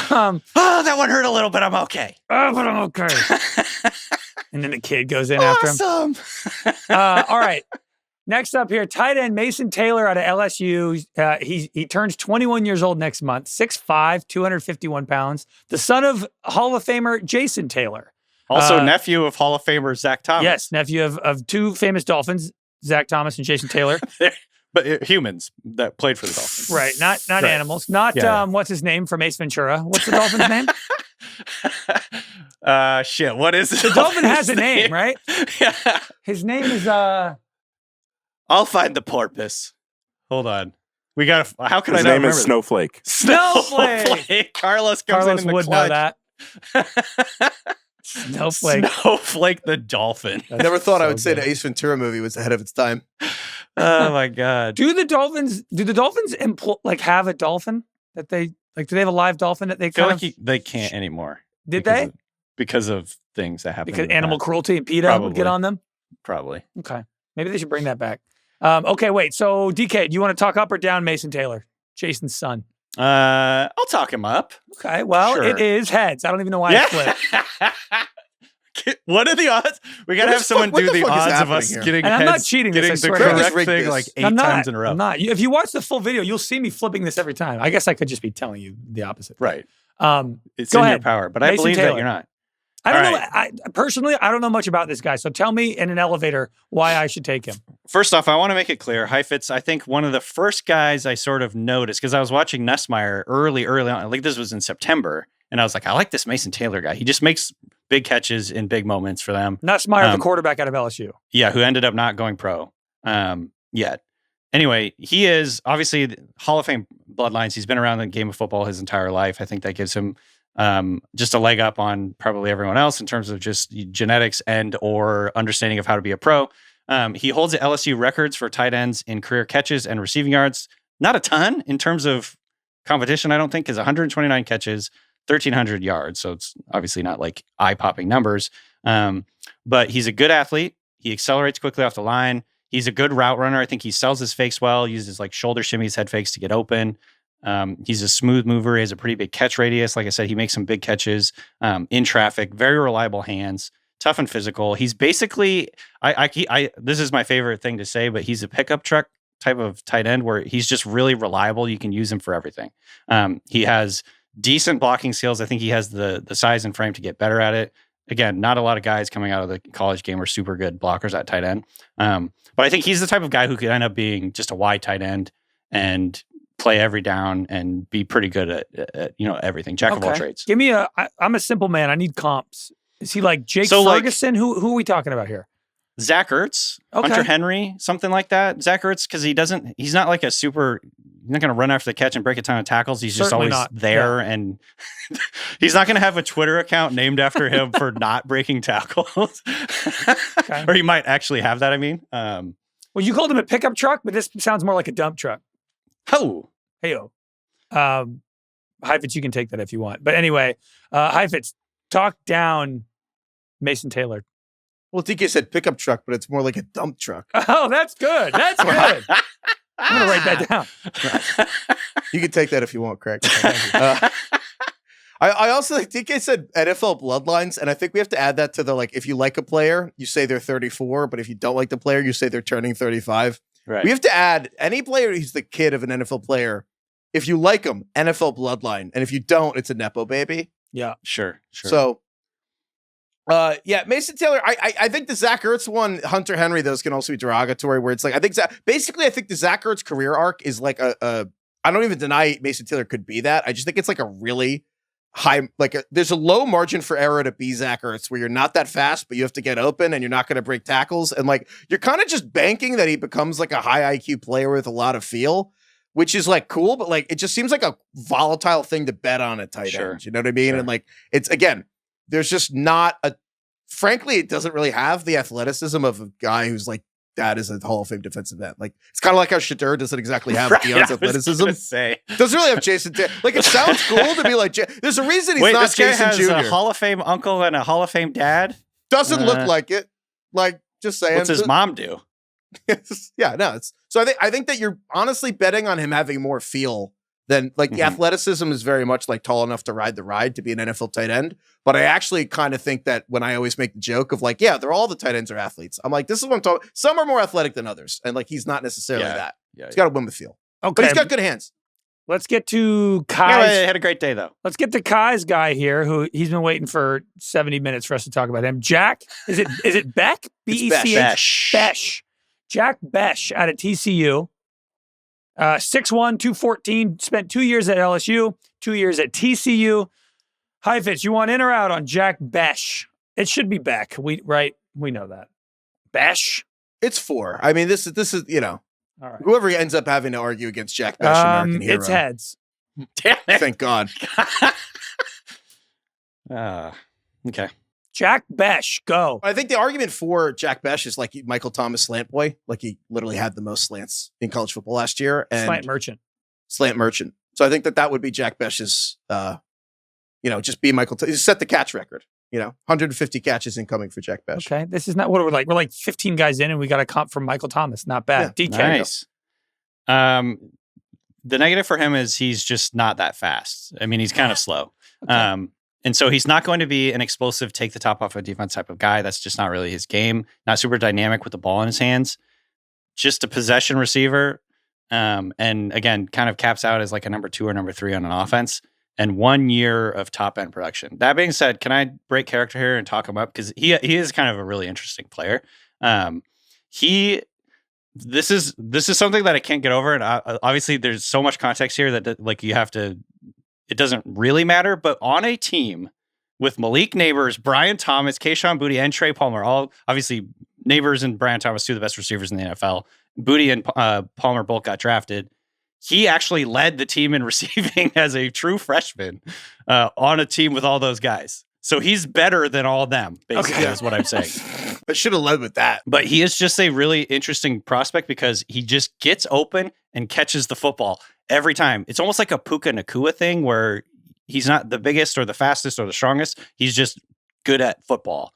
That one hurt a little, but I'm okay. Oh, but I'm okay. And then the kid goes in after him. All right. Next up here, tight end Mason Taylor out of LSU. He turns 21 years old next month, 6'5", 251 pounds. The son of Hall of Famer Jason Taylor. Also nephew of Hall of Famer Zach Thomas. Yes, nephew of 2 famous Dolphins, Zach Thomas and Jason Taylor. But humans that played for the Dolphins. Right, not right. Animals. Not, what's his name from Ace Ventura? What's the Dolphin's name? Shit, what is it? The Dolphin has a name, right? Yeah. His name is... I'll find the porpoise. Hold on. We got. How could His I not name remember? is Snowflake. Snowflake. Carlos comes Carlos in the would clutch. know that. Snowflake. Snowflake the dolphin. I never thought I would say good. the Ace Ventura movie was ahead of its time. Oh my god. Do the Dolphins have a dolphin that they like? Do they have a live dolphin that they I feel kind like they can't anymore. did because they? of- because of things that happen. Because in the animal past. cruelty and PETA would get Probably. on them? Probably. Okay. Maybe they should bring that back. Okay, wait. So, DK, do you want to talk up or down Mason Taylor, Jason's son? I'll talk him up. Okay, well, Sure. it is heads. I don't even know why I flipped. What are the odds? We gotta What have the someone fuck- do what the the fuck is odds of happening us here? getting And I'm heads, not cheating this, getting I the swear. Greg just correct rigged thing this. like 8 I'm not. times in a row. I'm not. If you watch the full video, you'll see me flipping this every time. I guess I could just be telling you the opposite. Right. It's Go in ahead. your power, but I Mason believe Taylor. that you're not. I don't All know. right. Personally, I don't know much about this guy. So tell me in an elevator why I should take him. First off, I want to make it clear. Heifetz, I think one of the first guys I sort of noticed because I was watching Nussmeier early on. Like this was in September, and I was like, I like this Mason Taylor guy. He just makes big catches in big moments for them. Nussmeier, the quarterback out of LSU. Yeah, who ended up not going pro yet. Anyway, he is obviously Hall of Fame bloodlines. He's been around the game of football his entire life. I think that gives him just a leg up on probably everyone else in terms of just genetics and or understanding of how to be a pro. He holds the LSU records for tight ends in career catches and receiving yards. Not a ton in terms of competition, I don't think, because 129 catches, 1,300 yards. So it's obviously not like eye-popping numbers. But he's a good athlete. He accelerates quickly off the line. He's a good route runner. I think he sells his fakes well, uses like shoulder shimmies, head fakes to get open. He's a smooth mover. He has a pretty big catch radius. Like I said, he makes some big catches in traffic, very reliable hands, tough and physical. He's basically, this is my favorite thing to say, but he's a pickup truck type of tight end where he's just really reliable. You can use him for everything. He has decent blocking skills. I think he has the size and frame to get better at it. Again, not a lot of guys coming out of the college game are super good blockers at tight end. But I think he's the type of guy who could end up being just a wide tight end and play every down and be pretty good at everything. Jack of all trades. Give me I'm a simple man. I need comps. Is he like Jake So, Ferguson? Who are we talking about here? Zach Ertz, Okay. Hunter Henry, something like that. Zach Ertz, because he's not like he's not going to run after the catch and break a ton of tackles. He's just Certainly always not. there. And he's not going to have a Twitter account named after him for not breaking tackles. Okay. Or he might actually have that, I mean. Well, you called him a pickup truck, but this sounds more like a dump truck. Oh, Hey-o. Heifetz, you can take that if you want. But anyway, Heifetz, talk down Mason Taylor. Well, DK said pickup truck, but it's more like a dump truck. Oh, that's good. That's good. I'm going to write that down. You can take that if you want, Craig. I also think DK said NFL bloodlines, and I think we have to add that to the if you like a player, you say they're 34, but if you don't like the player, you say they're turning 35. right. We have to add any player who's the kid of an NFL player. If you like him, NFL bloodline, and if you don't, it's a nepo baby. Yeah. Sure. So, Mason Taylor. I think the Zach Ertz one, Hunter Henry, those can also be derogatory. Where it's like I think the Zach Ertz career arc is like a. I don't even deny Mason Taylor could be that. I just think it's like a really high, there's a low margin for error to be Zach Ertz, where you're not that fast, but you have to get open and you're not going to break tackles, and you're kind of just banking that he becomes like a high IQ player with a lot of feel. Which is cool, but it just seems like a volatile thing to bet on at tight ends. You know what I mean? Sure. And it's again, there's just not frankly, it doesn't really have the athleticism of a guy who's that is a Hall of Fame defensive end. It's kind of like how Shadur doesn't exactly have Deion's athleticism. Doesn't really have Jason. It sounds cool to be like, there's a reason he's not this guy Jason has Jr. a Hall of Fame uncle and a Hall of Fame dad. Doesn't look like it. Just saying. What's his mom do? Yeah, no, so I think that you're honestly betting on him having more feel than the athleticism is very much tall enough to ride the ride to be an NFL tight end. But I actually kind of think that when I always make the joke of they're all the tight ends are athletes. I'm this is what I'm talking. Some are more athletic than others, and he's not necessarily that. Yeah, He's got to win with feel, Okay. but he's got good hands. Let's get to Yeah, Kai's. he had a great day though. Let's get to Kai's guy here, who he's been waiting for 70 minutes for us to talk about him. Jack, is it Bech? B-E-C-H? Bech. Jack Bech out of TCU. 6'1", 214, spent 2 years at LSU, 2 years at TCU. Heifetz, you want in or out on Jack Bech? It should be Bech. We know that. Bech? It's 4. I mean, this is All right. Whoever ends up having to argue against Jack Bech, American hero. It's heads. Damn it. Thank God. Okay. Jack Bech, go. I think the argument for Jack Bech is like Michael Thomas slant boy. Like he literally had the most slants in college football last year. And Slant merchant. Slant merchant. So I think that would be Jack Bech's, just be Michael. Set the catch record. 150 catches incoming for Jack Bech. Okay. This is not what we're like. We're like 15 guys in and we got a comp from Michael Thomas. Not bad. Yeah. DK. Nice. The negative for him is he's just not that fast. I mean, he's kind of slow. Okay. And so he's not going to be an explosive, take the top off a defense type of guy. That's just not really his game. Not super dynamic with the ball in his hands. Just a possession receiver. And again, kind of caps out as like a number 2 or number 3 on an offense. And 1 year of top end production. That being said, can I break character here and talk him up? Because he is kind of a really interesting player. This is something that I can't get over. And obviously there's so much context here that like you have to, it doesn't really matter, but on a team with Malik Neighbors, Brian Thomas, Kayshon Boutte, and Trey Palmer, all obviously Neighbors and Brian Thomas, 2 of the best receivers in the NFL. Boutte and Palmer both got drafted. He actually led the team in receiving as a true freshman on a team with all those guys. So he's better than all of them, basically, is what I'm saying. I should have led with that. But he is just a really interesting prospect because he just gets open and catches the football every time. It's almost like a Puka Nacua thing where he's not the biggest or the fastest or the strongest. He's just good at football.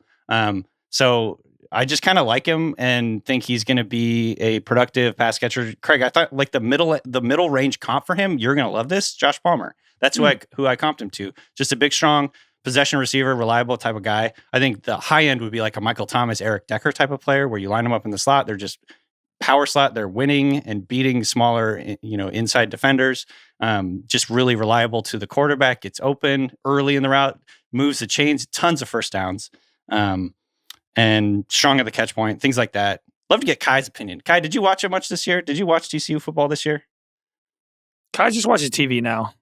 So I just kind of like him and think he's going to be a productive pass catcher. Craig, I thought like the middle range comp for him, you're going to love this. Josh Palmer. That's who I comped him to. Just a big, strong possession receiver, reliable type of guy. I think the high end would be like a Michael Thomas, Eric Decker type of player where you line them up in the slot. They're just power slot. They're winning and beating smaller, inside defenders. Just really reliable to the quarterback. Gets open early in the route, moves the chains, tons of first downs. And strong at the catch point, things like that. Love to get Kai's opinion. Kai, did you watch it much this year? Did you watch TCU football this year? Kai just watches TV now.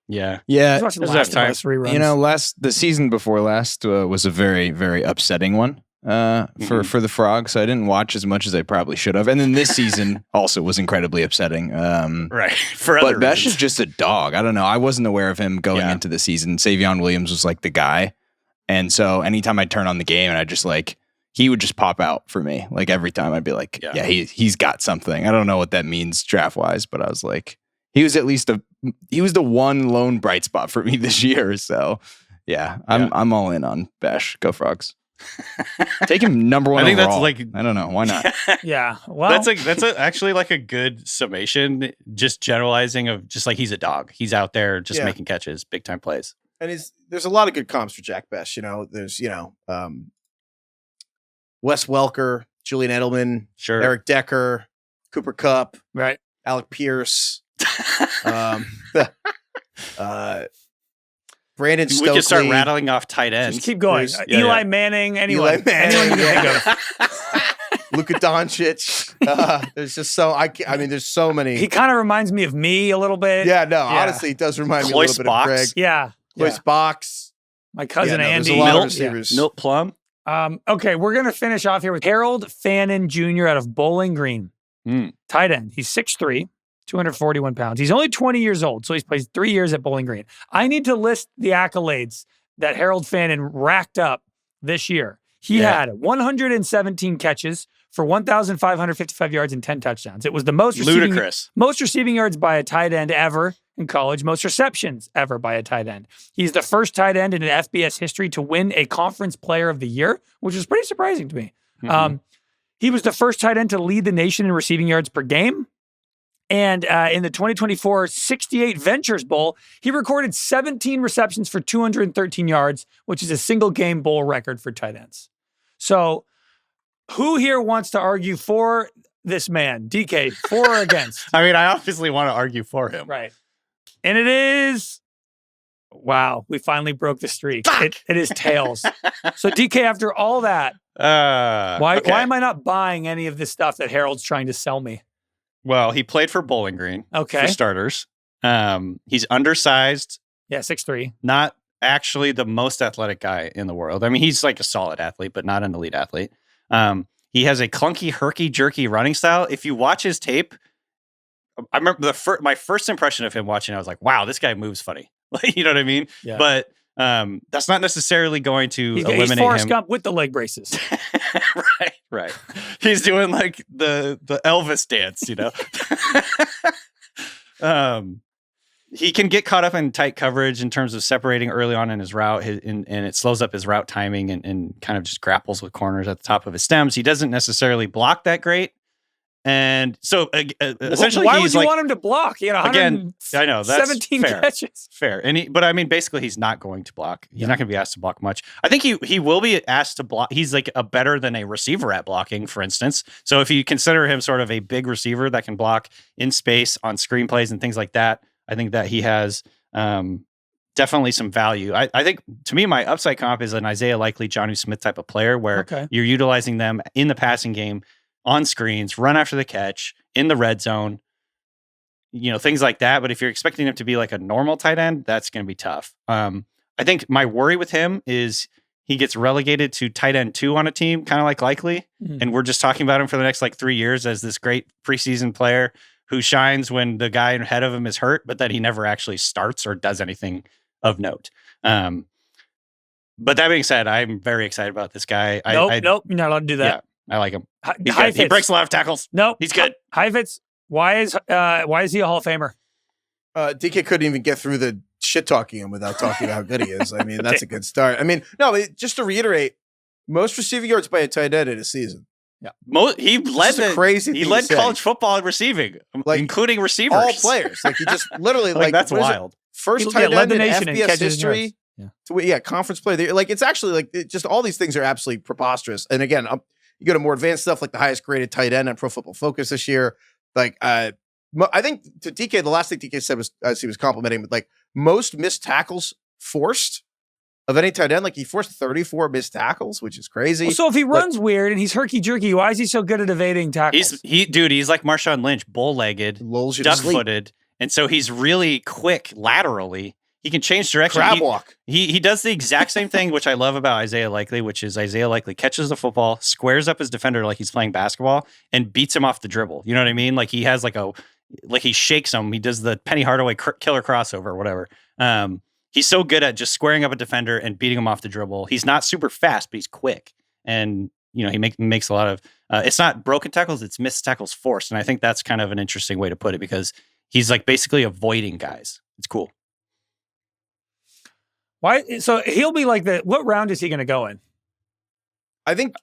Yeah. He's watching the last reruns. The season before last was a very, very upsetting one for the Frogs. So I didn't watch as much as I probably should have. And then this season also was incredibly upsetting. Right. But Bech is just a dog. I don't know. I wasn't aware of him going into the season. Savion Williams was like the guy. And so anytime I'd turn on the game and I just like, he would just pop out for me. Like every time I'd be like, he's got something. I don't know what that means draft wise, but I was like, he was the one lone bright spot for me this year. So I'm all in on Bech. Go Frogs. Take him number 1 I think overall. that's like, I don't know. Why not? Yeah. Well, that's actually like a good summation, just generalizing of just like, he's a dog. He's out there just making catches, big time plays. And there's a lot of good comps for Jack Bech. There's, Wes Welker, Julian Edelman, Sure. Eric Decker, Cooper Kupp, right. Alec Pierce, Brandon Stokely. We can start rattling off tight ends. Just keep going. Eli Manning, anyone. Anyone you can think of. Luka Doncic. There's just there's so many. He kind of reminds me of me a little bit. Yeah, no, honestly, it does remind me a little bit of Greg. Yeah. Cloyce Box. My cousin Andy. There's a lot of receivers. Milt Plum. Okay, we're going to finish off here with Harold Fannin Jr. out of Bowling Green. Tight end. He's 6'3", 241 pounds. He's only 20 years old, so he's played 3 years at Bowling Green. I need to list the accolades that Harold Fannin racked up this year. He had 117 catches for 1,555 yards and 10 touchdowns. It was the most receiving yards by a tight end ever in college, most receptions ever by a tight end. He's the first tight end in FBS history to win a conference player of the year, which is pretty surprising to me. He was the first tight end to lead the nation in receiving yards per game. And in the 2024 68 Ventures Bowl, he recorded 17 receptions for 213 yards, which is a single game bowl record for tight ends. So who here wants to argue for this man? DK, for or against? I mean, I obviously want to argue for him. Right. And it is, wow, we finally broke the streak. It is tails. So DK, after all that, why am I not buying any of this stuff that Harold's trying to sell me? Well, he played for Bowling Green. Okay. For starters. He's undersized. Yeah, 6'3". Not actually the most athletic guy in the world. I mean, he's like a solid athlete, but not an elite athlete. He has a clunky, herky-jerky running style. If you watch his tape, I remember my first impression of him watching, I was like, wow, this guy moves funny. Like, you know what I mean? Yeah. But that's not necessarily going to eliminate he's Forrest him. Gump with the leg braces. Right. He's doing like the Elvis dance, you know? He can get caught up in tight coverage in terms of separating early on in his route, and it slows up his route timing and kind of just grapples with corners at the top of his stems. He doesn't necessarily block that great. And so essentially, why would he's you like, want him to block? He had again, I know that's 17 fair. catches. Fair. But I mean, basically, he's not going to block. He's not going to be asked to block much. I think he will be asked to block. He's like a better than a receiver at blocking, for instance. So if you consider him sort of a big receiver that can block in space on screenplays and things like that, I think that he has definitely some value. I think, to me, my upside comp is an Isaiah Likely, Jonnu Smith type of player where you're utilizing them in the passing game, on screens, run after the catch, in the red zone, you know, things like that. But if you're expecting him to be like a normal tight end, that's going to be tough. I think my worry with him is he gets relegated to tight end 2 on a team, kind of like Likely. And we're just talking about him for the next like 3 years as this great preseason player who shines when the guy ahead of him is hurt, but that he never actually starts or does anything of note. But that being said, I'm very excited about this guy. Nope, you're not allowed to do that. Yeah, I like him. He breaks a lot of tackles. Nope. He's good. Heifetz, why is he a Hall of Famer? DK couldn't even get through the shit talking him without talking about how good he is. I mean, that's a good start. I mean, no, just to reiterate, most receiving yards by a tight end in a season. Yeah, he led college football in receiving, like, including receivers, all players. Like he just literally like that's wild. First tight end in FBS history. Conference play. Like it's actually like just all these things are absolutely preposterous. And again, you go to more advanced stuff like the highest graded tight end on Pro Football Focus this year. Like I think to DK, the last thing DK said was as he was complimenting, but like most missed tackles forced of any tight end. Like he forced 34 missed tackles, which is crazy. Well, so if he runs weird and he's herky jerky, why is he so good at evading tackles? He's like Marshawn Lynch, bull-legged, duck-footed, and so he's really quick laterally. He can change direction. Crab walk. He does the exact same thing, which I love about Isaiah Likely, which is Isaiah Likely catches the football, squares up his defender like he's playing basketball, and beats him off the dribble. You know what I mean? Like he has he shakes him. He does the Penny Hardaway killer crossover or whatever. He's so good at just squaring up a defender and beating him off the dribble. He's not super fast, but he's quick. And, you know, he makes a lot of, it's not broken tackles, it's missed tackles forced. And I think that's kind of an interesting way to put it because he's like basically avoiding guys. It's cool. Why? So he'll be like what round is he going to go in? I think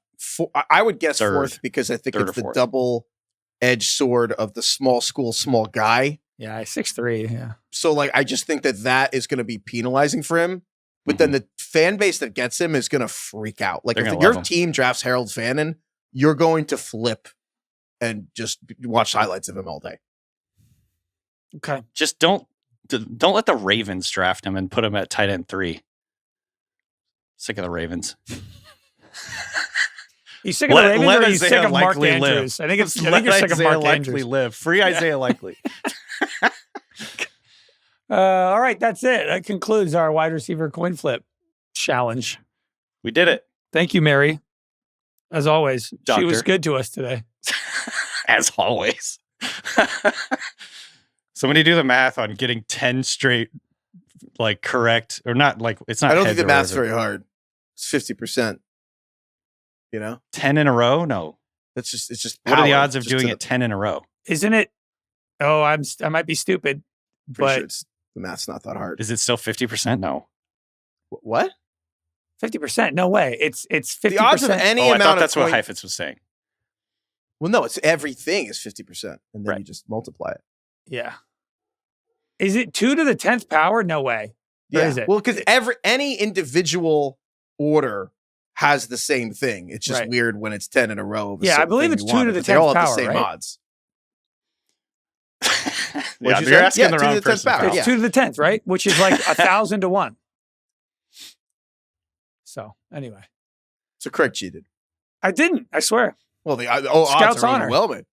I would guess fourth because I think it's the double-edged sword of the small school, small guy. Yeah, 6'3", yeah. So, like, I just think that is going to be penalizing for him. But then the fan base that gets him is going to freak out. Like, if your team drafts Harold Fannin, you're going to flip and just watch highlights of him all day. Okay. Just don't let the Ravens draft him and put him at tight end 3. Sick of the Ravens. He's sick of the Ravens or he's sick of Mark Andrews? I think you're sick of Mark Andrews. Live. Free Isaiah Likely. All right, that's it. That concludes our wide receiver coin flip challenge. We did it. Thank you, Mary. As always, Doctor. She was good to us today. As always. Somebody do the math on getting 10 straight, like correct or not. Like it's not. I don't think the math's very hard. It's 50%. You know, 10 in a row. No, it's just. What are the odds of doing it 10 in a row? Isn't it? Oh, I might be stupid, but sure the math's not that hard. Is it still 50%? No. What? 50%? No way. It's 50%. The odds of any amount. I thought that's what Heifetz was saying. Well, no, it's everything is 50%, and then you just multiply it. Yeah. Is it 2 to the 10th power? No way. Or Yeah. is it? Well, because any individual order has the same thing. It's just weird when it's 10 in a row. Yeah, I believe it's 2 to the 10th power. They all have the same odds. Yeah, you're asking the wrong person. It's 2 to the 10th, right? Which is like 1,000 to 1. So anyway, so Craig cheated. I didn't. I swear. Well, the Scout's odds are honor. overwhelming.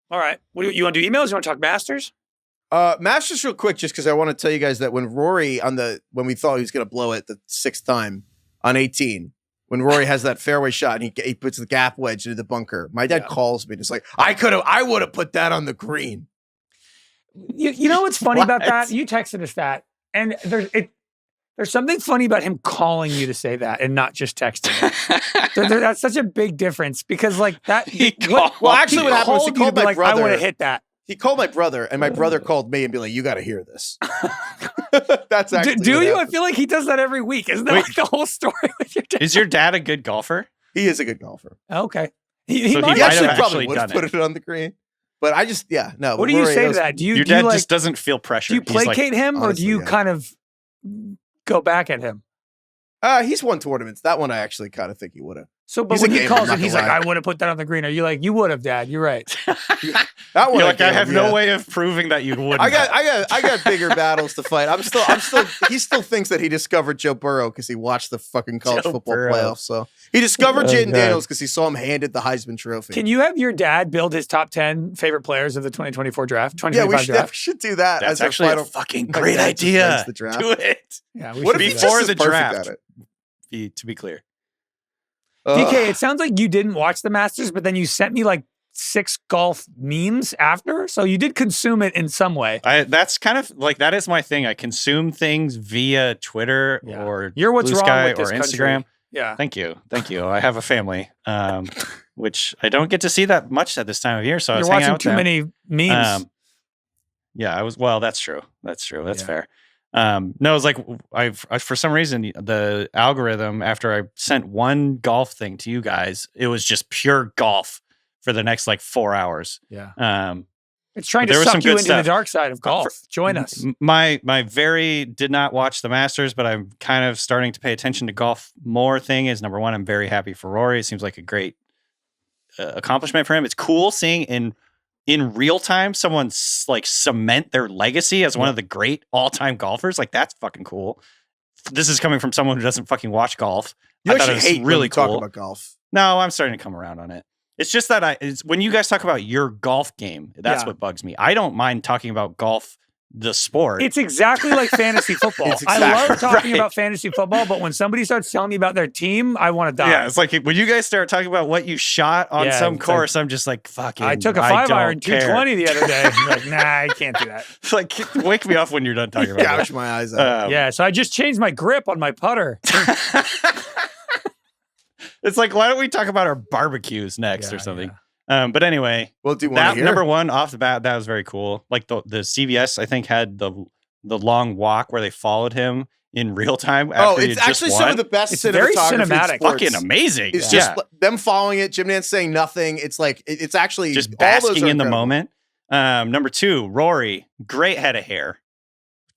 All right. What you want to do? Emails? You want to talk Masters? Masters real quick, just because I want to tell you guys that when Rory when we thought he was going to blow it the 6th time on 18, when Rory has that fairway shot and he puts the gap wedge into the bunker. My dad calls me and it's like, I would have put that on the green. You know what's funny about that? You texted us that, and there's something funny about him calling you to say that and not just texting. That's such a big difference because like that. What happened was he called my brother. I want to hit that. He called my brother, and my brother called me and be like, "You got to hear this." That's actually. Do you? I feel like he does that every week. Isn't that like the whole story with your dad? Is your dad a good golfer? He is a good golfer. Okay. He might actually have probably actually would have done put it on the green. But I just, no. What do you say to that? Your dad just doesn't feel pressure. Do you placate him, or do you kind of go back at him? He's won tournaments. That one I actually kind of think he would have. So, but when he calls and he's like, I would have put that on the green. Are you like, you would have, Dad? You're right. That one, you're like, I have no way of proving that you wouldn't. I got bigger battles to fight. He still thinks that he discovered Joe Burrow because he watched the fucking college football playoffs. So he discovered Jayden Daniels because he saw him handed the Heisman Trophy. Can you have your dad build his top 10 favorite players of the 2024 draft? 2025 draft? We should do that. That's actually a fucking great idea. Do it. Yeah, what if before the draft? To be clear. DK, it sounds like you didn't watch the Masters, but then you sent me like 6 golf memes after. So you did consume it in some way. That's kind of like, that is my thing. I consume things via Twitter or You're what's Blue wrong Sky with this or Instagram. Country. Yeah. Thank you. I have a family, which I don't get to see that much at this time of year. So I was hanging out with too many memes. Well, that's true. That's fair. No, it was like I for some reason the algorithm after I sent one golf thing to you guys, it was just pure golf for the next like 4 hours. Yeah. It's trying to suck you into the dark side of golf. Join us. My very did not watch the Masters, but I'm kind of starting to pay attention to golf more thing is number one, I'm very happy for Rory. It seems like a great accomplishment for him. It's cool seeing in real time someone like cement their legacy as one of the great all-time golfers. Like that's fucking cool. This is coming from someone who doesn't fucking watch golf. I thought it was really cool. Talk about golf. No, I'm starting to come around on it. It's just that it's when you guys talk about your golf game, that's what bugs me. I don't mind talking about golf, the sport. It's exactly like fantasy football. I love talking about fantasy football, but when somebody starts telling me about their team, I want to die. Yeah, it's like when you guys start talking about what you shot on some course, I'm just like, fucking, I took a 5-iron 220 the other day. I'm like, nah, I can't do that. It's like, wake me up when you're done talking about it. Gouge my eyes out. So I just changed my grip on my putter. It's like, why don't we talk about our barbecues next or something? Yeah. But anyway, well, do you want to hear? Number one off the bat, that was very cool. Like the CBS, I think, had the long walk where they followed him in real time. After it's actually some of the best cinematography. Very cinematic. Fucking amazing. It's just them following it, Jim Nance saying nothing. It's like, it's actually just basking in the moment. Number two, Rory, great head of hair.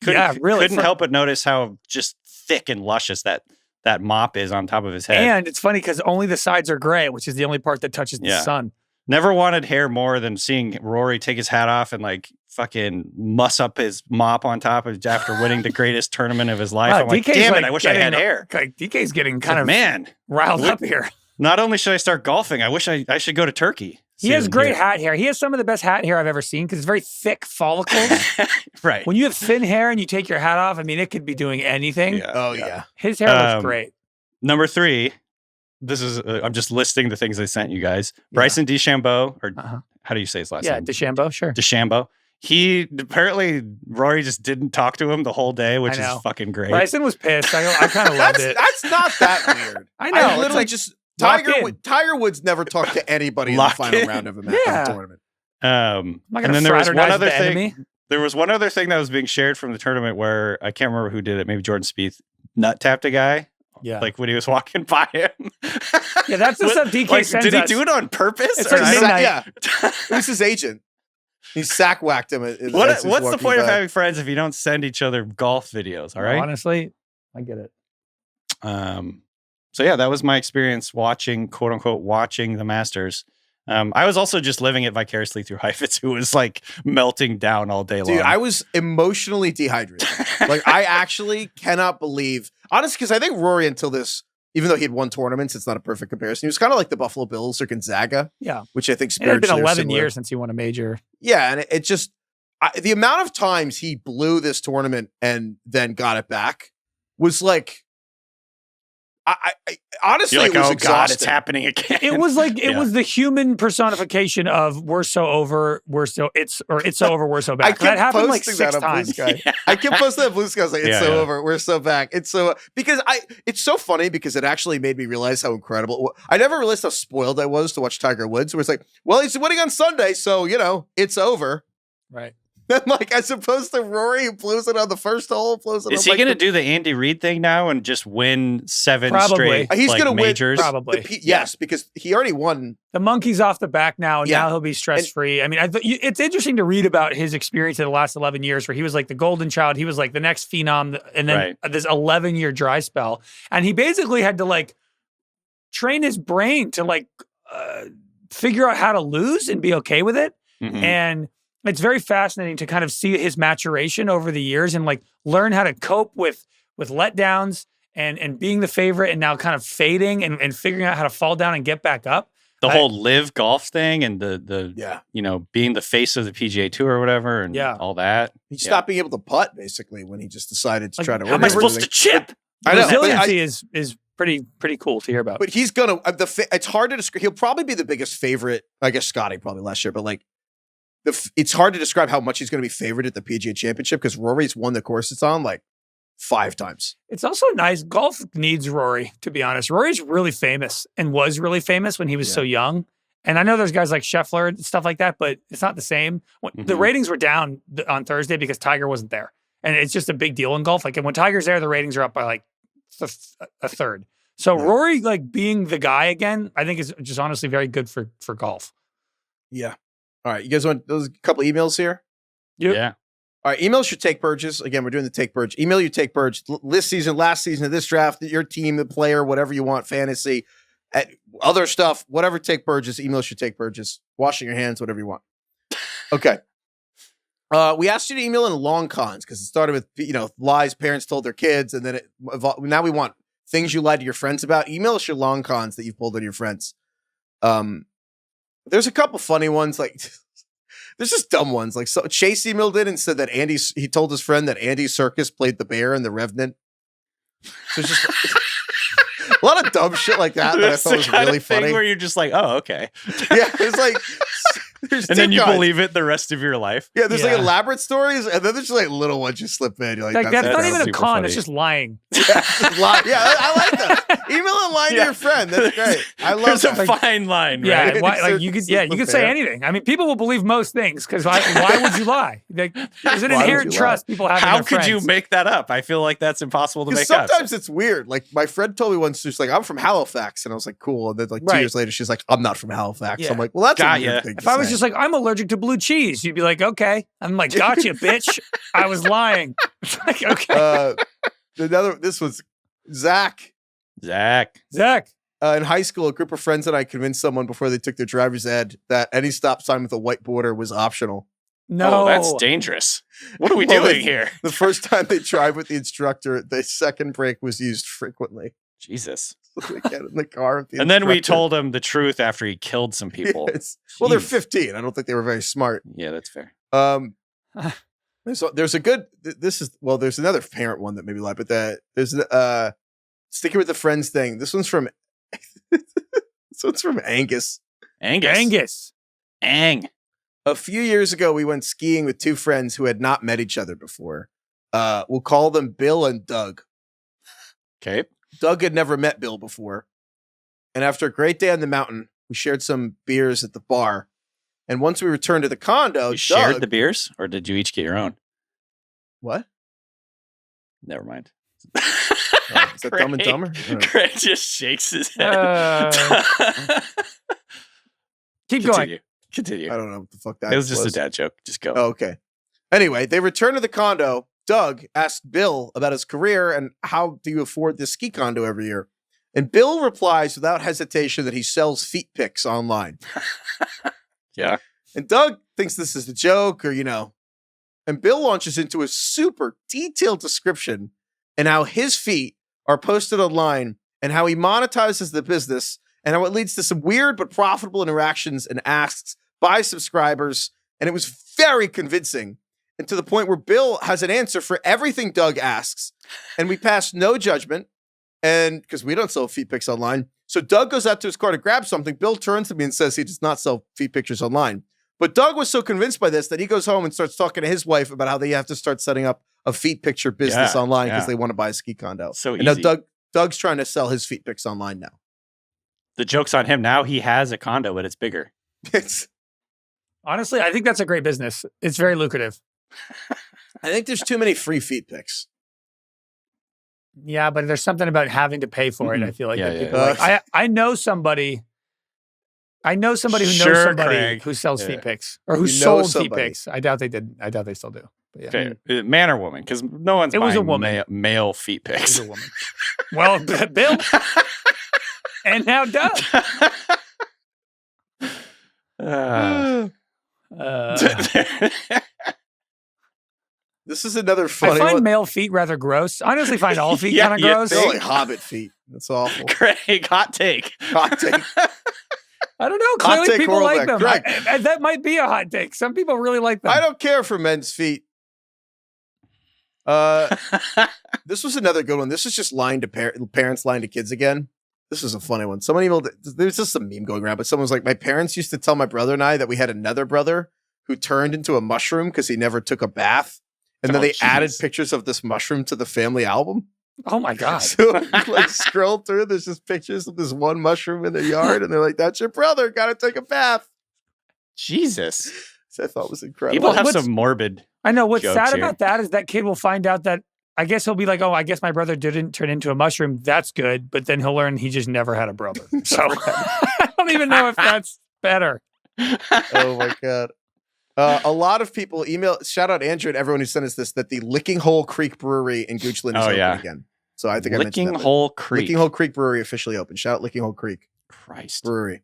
Couldn't help but notice how just thick and luscious that mop is on top of his head. And it's funny because only the sides are gray, which is the only part that touches the sun. Never wanted hair more than seeing Rory take his hat off and like fucking muss up his mop on top of after winning the greatest tournament of his life. I'm like, damn it, I wish I had hair. Like DK's getting kind of riled up here. Not only should I start golfing, I wish I should go to Turkey. He has great hat hair. He has some of the best hat hair I've ever seen because it's very thick follicles. Right. When you have thin hair and you take your hat off, I mean, it could be doing anything. Yeah. His hair looks great. Number three, this is, I'm just listing the things I sent you guys. Bryson DeChambeau, or how do you say his last name? Yeah, DeChambeau, sure. DeChambeau. He apparently, Rory just didn't talk to him the whole day, which is fucking great. Bryson was pissed. I kind of loved it. That's not that weird. I know. I literally just... Tiger Woods never talked to anybody in the final round of a tournament. And then there was one other thing. There was one other thing that was being shared from the tournament where I can't remember who did it. Maybe Jordan Spieth nut tapped a guy. Yeah, like when he was walking by him. Yeah, that's the stuff DK sends Did he do it on purpose? It's like midnight. Yeah, it was his agent. He sack whacked him. What's the point of having friends if you don't send each other golf videos? All right. Honestly, I get it. So yeah, that was my experience watching, quote unquote, watching the Masters. I was also just living it vicariously through Heifetz, who was like melting down all day long. Dude, I was emotionally dehydrated. Like I actually cannot believe, honestly, because I think Rory until this, even though he had won tournaments, it's not a perfect comparison. He was kind of like the Buffalo Bills or Gonzaga. Yeah. Which I think it had been 11 years since he won a major. Yeah. And it just, the amount of times he blew this tournament and then got it back was like, I honestly, You're like, it was oh exhausting. God, it's happening again. It was like it was the human personification of we're so over, it's so over, we're so I back. kept That happened like posting 6 that on Blue times. Sky. I kept posting that on Blue Sky. I was like, it's so over. We're so back. It's so because it's so funny because it actually made me realize how incredible. I never realized how spoiled I was to watch Tiger Woods. Where it's like, well, he's winning on Sunday, so it's over. Right. And like as opposed to Rory who blows it on the first hole, blows it. Is he going to do the Andy Reid thing now and just win 7 Probably. straight? He's like, going to majors? win. Probably. Yes, because he already won. The monkey's off the back now, and Yeah. now he'll be stress-free. I mean, it's interesting to read about his experience in the last 11 years where he was like the golden child. He was like the next phenom, and then this 11-year dry spell. And he basically had to like train his brain to like figure out how to lose and be okay with it. Mhm. And it's very fascinating to kind of see his maturation over the years and like learn how to cope with letdowns and being the favorite and now kind of fading and figuring out how to fall down and get back up. The whole live golf thing and the Yeah. being the face of the PGA Tour or whatever and all that. He stopped being able to putt basically when he just decided to Like, try to. how am I supposed to chip? I know. but Resiliency is pretty cool to hear about. But he's gonna. It's hard to describe. He'll probably be the biggest favorite. I guess Scotty probably last year, but like, it's hard to describe how much he's going to be favored at the PGA Championship because Rory's won the course it's on like 5 times. It's also nice. Golf needs Rory, to be honest. Rory's really famous and was really famous when he was so young. And I know there's guys like Scheffler and stuff like that, but it's not the same. The ratings were down on Thursday because Tiger wasn't there. And it's just a big deal in golf. Like, and when Tiger's there, the ratings are up by like a third. So Rory, like being the guy again, I think is just honestly very good for golf. Yeah. All right. You guys want those couple emails here? Yep. Yeah. All right. Email your take purges. Again, we're doing the take purge. Email your take purge. This season, last season of this draft, your team, the player, whatever you want, fantasy, other stuff, whatever take purges. Email your take purges. Washing your hands, whatever you want. Okay. We asked you to email in long cons because it started with lies parents told their kids, and then now we want things you lied to your friends about. Email us your long cons that you've pulled on your friends. There's a couple funny ones, like there's just dumb ones. Like Chase emailed in and said that he told his friend that Andy Serkis played the bear in The Revenant. So it's just a lot of dumb shit like that I thought was really funny. Where you're just like, oh, okay. Yeah, it's like. And then you believe it the rest of your life. Yeah, there's like elaborate stories, and then there's just like little ones you slip in. You're like that's not even a super con. funny. It's just lying. Yeah, I like that. Email and lie to your friend. That's great. I love There's that. a fine line, Yeah, right? you could say anything. I mean, people will believe most things because why would you lie? Like, there's an Why would inherent you trust people have. in How their could you friends. make that up? I feel like that's impossible to make Sometimes up. it's weird. Like my friend told me once, she's like, "I'm from Halifax," and I was like, "Cool." And then like 2 years later, she's like, "I'm not from Halifax." Yeah. I'm like, "Well, that's Got a weird ya. thing." If I was just like, I'm allergic to blue cheese, you'd be like, okay. I'm like, gotcha, bitch. I was lying. It's like, okay. This was Zach. Zach. In high school, a group of friends and I convinced someone before they took their driver's ed that any stop sign with a white border was optional. No. Oh, that's dangerous. What are we Well, doing here? The first time they tried with the instructor, the second brake was used frequently. Jesus. So they get in the car with the And then we instructor. told him the truth after he killed some people. Yes. Well, they're Jeez. 15. I don't think they were very smart. Yeah, that's fair. There's a good. There's another parent one that maybe lied, but there's sticking with the friends thing. This one's from Angus. Angus. Ang. A few years ago, we went skiing with 2 friends who had not met each other before. We'll call them Bill and Doug. Okay. Doug had never met Bill before. And after a great day on the mountain, we shared some beers at the bar. And once we returned to the condo, You shared Doug, the beers, or did you each get your own? What? Never mind. Is that Dumb and Dumber? Greg just shakes his head. Keep going. Continue. I don't know what the fuck that It was just a dad joke. Just go. Oh, okay. Anyway, they returned to the condo. Doug asked Bill about his career and how do you afford this ski condo every year? And Bill replies without hesitation that he sells feet pics online. Yeah. And Doug thinks this is a joke or, and Bill launches into a super detailed description and how his feet are posted online and how he monetizes the business and how it leads to some weird but profitable interactions and asks by subscribers. And it was very convincing. And to the point where Bill has an answer for everything Doug asks. And we pass no judgment. And because we don't sell feet pics online. So Doug goes out to his car to grab something. Bill turns to me and says he does not sell feet pictures online. But Doug was so convinced by this that he goes home and starts talking to his wife about how they have to start setting up a feet picture business online because they want to buy a ski condo. So and now easy. Doug's trying to sell his feet pics online now. The joke's on him. Now he has a condo, but it's bigger. Honestly, I think that's a great business. It's very lucrative. I think there's too many free feet pics. Yeah, but there's something about having to pay for it. I feel like Yeah, that yeah, people yeah. like. I know somebody. I know somebody who knows Sure, somebody Craig. who sells Yeah. feet pics or who You know sold feet somebody. pics. I doubt they did. I doubt they still do. But yeah, Okay, man or woman? Because no one's It was a buying woman. male feet it was pics. a woman. Well, Bill, and now Doug. This is another I funny find one. male feet rather gross. I honestly find all feet Yeah, kind of you gross. They're like hobbit feet. That's awful. Craig, hot take. Hot take. I don't know. Hot Clearly, take, people like Horlbeck. them. Correct. That might be a hot take. Some people really like them. I don't care for men's feet. This was another good one. This is just lying to parents lying to kids again. This is a funny one. Someone emailed, there's just a meme going around, but someone was like, my parents used to tell my brother and I that we had another brother who turned into a mushroom because he never took a bath. And then Oh, they added jeez. pictures of this mushroom to the family album. Oh my god. So like scroll through, there's just pictures of this one mushroom in their yard. And they're like, that's your brother. Got to take a bath. Jesus. So I thought was incredible. People have What's- some morbid. I know what's jokes sad here. about that is that kid will find out that I guess he'll be like, oh, I guess my brother didn't turn into a mushroom. That's good. But then he'll learn he just never had a brother. So I don't even know if that's better. Oh my God. A lot of people shout out Andrew and everyone who sent us this, that the Licking Hole Creek Brewery in Goochland is Oh, open yeah. again. So I think I mentioned Licking that. but Hole Creek. Licking Hole Creek Brewery officially open. Shout out Licking Hole Creek Christ. Brewery.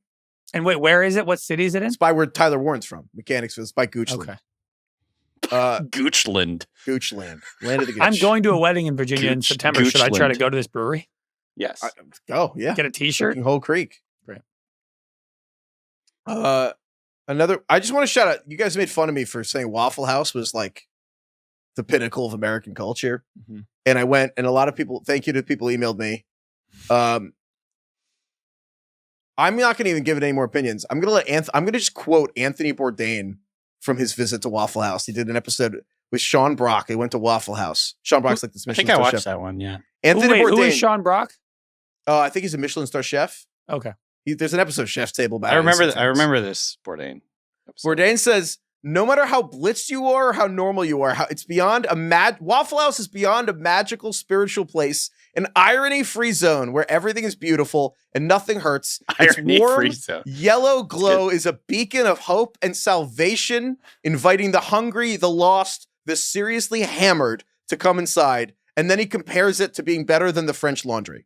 And wait, where is it? What city is it in? It's by where Tyler Warren's from. Mechanicsville. It's by Goochland. Okay. Goochland. Goochland. Land of the Gooch. I'm going to a wedding in Virginia in Gooch- September. Should I try to Goochland. go to this brewery? Yes. Go, yeah. Get a t-shirt? Licking Hole Creek. Great. I just want to shout out, you guys made fun of me for saying Waffle House was like the pinnacle of American culture. Mhm. And I went, and a lot of people, thank you to people who emailed me. I'm not going to even give it any more opinions. I'm going to just quote Anthony Bourdain from his visit to Waffle House. He did an episode with Sean Brock. He went to Waffle House. Sean Brock's like this I Michelin think I star watched chef. that one. Yeah. Anthony Wait, who Bourdain. is Sean Brock? I think he's a Michelin star chef. Okay. There's an episode of Chef's Table about I it remember. I sometimes. remember this Bourdain. episode. Bourdain says, no matter how blitzed you are or how normal you are, it's beyond Waffle House is beyond a magical spiritual place, an irony-free zone where everything is beautiful and nothing hurts. Its Irony-free warm, zone. yellow glow is a beacon of hope and salvation, inviting the hungry, the lost, the seriously hammered to come inside. And then he compares it to being better than the French Laundry,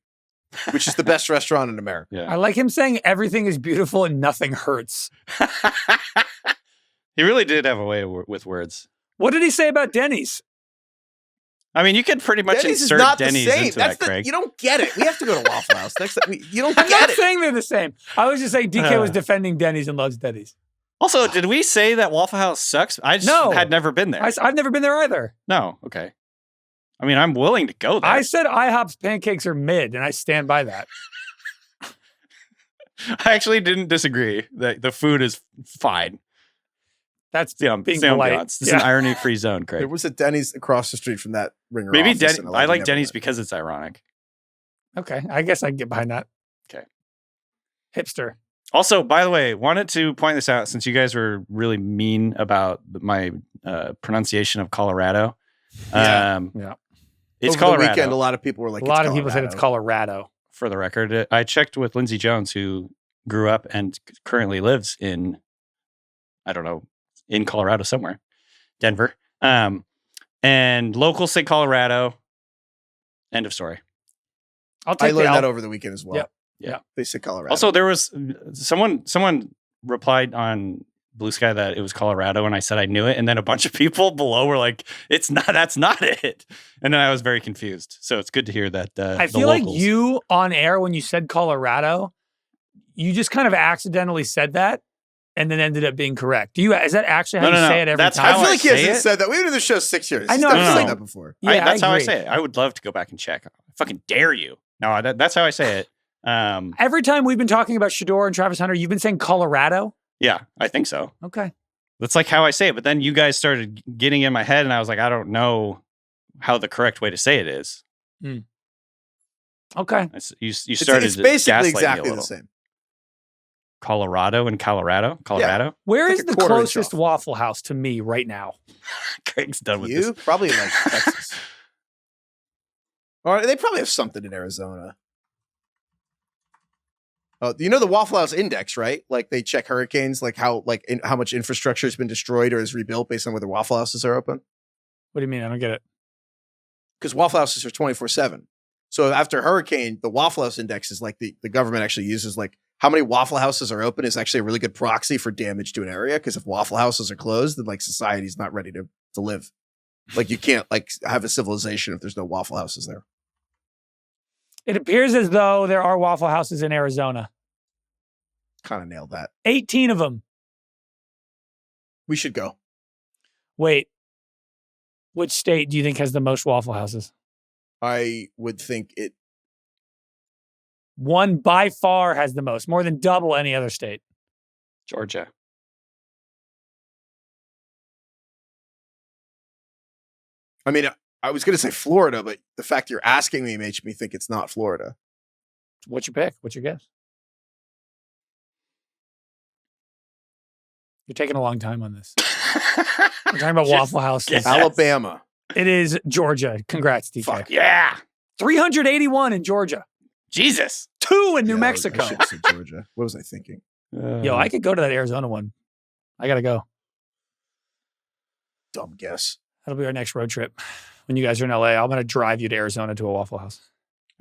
which is the best restaurant in America. Yeah. I like him saying everything is beautiful and nothing hurts. He really did have a way with words. What did he say about Denny's? I mean, you could pretty much Denny's is insert not Denny's the same. into That's that, Craig. you don't get it. We have to go to Waffle House next time. You don't I'm get not it. saying they're the same. I was just saying DK was defending Denny's and loves Denny's. Also, did we say that Waffle House sucks? I just No. had never been there. I've never been there either. No, okay. I mean, I'm willing to go there. I said IHOP's pancakes are mid, and I stand by that. I actually didn't disagree that the food is fine. That's It's the, being it's the polite. ambiance. It's an irony-free zone, There Craig. was a Denny's across the street from that ringer. Maybe office, and I like never Denny's went. because it's ironic. Okay, I guess I can get behind that. Okay. Hipster. Also, by the way, wanted to point this out since you guys were really mean about my pronunciation of Colorado. Yeah. Yeah. It's Over Colorado. the weekend, a lot of people were like, A lot of people said it's Colorado. For the record, I checked with Lindsey Jones, who grew up and currently lives in, I don't know, in Colorado somewhere, Denver, and locals say Colorado. End of story. I'll I take learned that the over the weekend as well. Yep. Yeah. They said Colorado. Also, there was someone replied on Blue Sky that it was Colorado, and I said I knew it, and then a bunch of people below were like, "It's not. That's not it." And then I was very confused. So it's good to hear that. I the feel like locals- you on air when you said Colorado, you just kind of accidentally said that and then ended up being correct. Is that actually how No, you no, say no. it every That's time? I how feel I like he say hasn't it. said that. We've been in the show 6 years. I know, He's I'm never saying- said that before. Yeah, that's how I agree. say it. I would love to go back and check. I fucking dare you. No, that's how I say it. Every time we've been talking about Shedeur and Travis Hunter, you've been saying Colorado? Yeah, I think so. Okay. That's like how I say it. But then you guys started getting in my head, and I was like, I don't know how the correct way to say it is. Okay. You started. It's basically gaslighting me a exactly the little. same. Colorado and Colorado. Where It's is like a the quarter inch closest off. Waffle House to me right now? Craig's done with You this. probably like Texas. Or they probably have something in Arizona. Oh, you know the Waffle House Index, right? Like they check hurricanes, like how much infrastructure has been destroyed or is rebuilt based on whether Waffle Houses are open. What do you mean? I don't get it. Because Waffle Houses are 24/7. So after a hurricane, the Waffle House Index is like the government actually uses like how many Waffle Houses are open is actually a really good proxy for damage to an area. Because if Waffle Houses are closed, then like society's not ready to live. Like you can't like have a civilization if there's no Waffle Houses there. It appears as though there are Waffle Houses in Arizona. Kind of nailed that. 18 of them. We should go. Wait. Which state do you think has the most Waffle Houses? I would think it. One by far has the most, more than double any other state. Georgia. I mean, I was going to say Florida, but the fact you're asking me makes me think it's not Florida. What's your pick? What's your guess? You're taking a long time on this. We're talking about Waffle Houses. guess. Alabama. It is Georgia. Congrats, DK. Fuck yeah. 381 in Georgia. Jesus. 2 in New Yeah, Mexico. I should have said Georgia. What was I thinking? Yo, I could go to that Arizona one. I got to go. Dumb guess. That'll be our next road trip. When you guys are in LA, I'm going to drive you to Arizona to a Waffle House.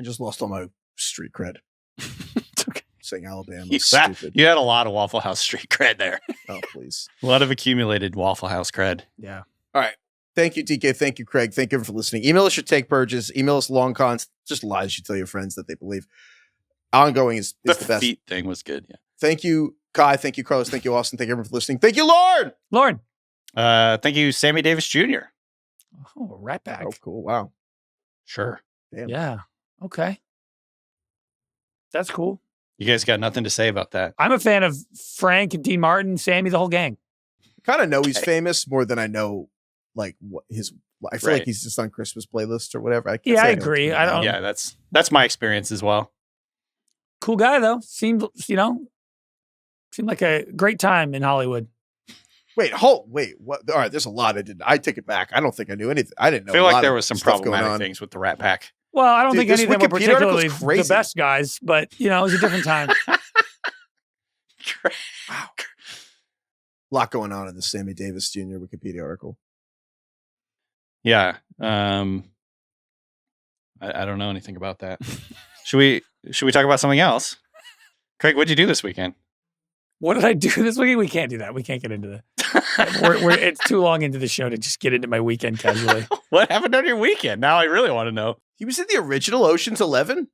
I just lost all my street cred. It's okay. Saying Alabama. You Stupid. had a lot of Waffle House street cred there. Oh, please. A lot of accumulated Waffle House cred. Yeah. All right. Thank you, DK. Thank you, Craig. Thank you for listening. Email us your take purges. Email us long cons. Just lies you tell your friends that they believe. Ongoing is The the best. feet thing was good. Yeah. Thank you, Kai. Thank you, Carlos. Thank you, Austin. Thank you, everyone, for listening. Thank you, Lauren. Lauren. Thank you, Sammy Davis Jr. Oh, rat bag. Oh, cool. Wow. Sure. Damn. Yeah. Okay. That's cool. You guys got nothing to say about that. I'm a fan of Frank, Dean Martin, Sammy, the whole gang. I kind of know he's famous more than I know, like, what his. I feel like he's just on Christmas playlists or whatever. I Yeah, I agree. I don't. Yeah, that's my experience as well. Cool guy though. Seemed like a great time in Hollywood. Wait, what? All right, there's a lot I didn't. I take it back. I don't think I knew anything. I didn't know. I feel a like lot there of was some stuff going problematic on. things with the Rat Pack. Well, I don't Dude, think any this of them were Wikipedia article's particularly crazy. the best guys, but it was a different time. Wow. A lot going on in the Sammy Davis Jr. Wikipedia article. Yeah. I don't know anything about that. Should we talk about something else? Craig, what'd you do this weekend? What did I do this weekend? We can't do that. We can't get into that. It's too long into the show to just get into my weekend casually. What happened on your weekend? Now I really want to know. He was in the original Ocean's 11.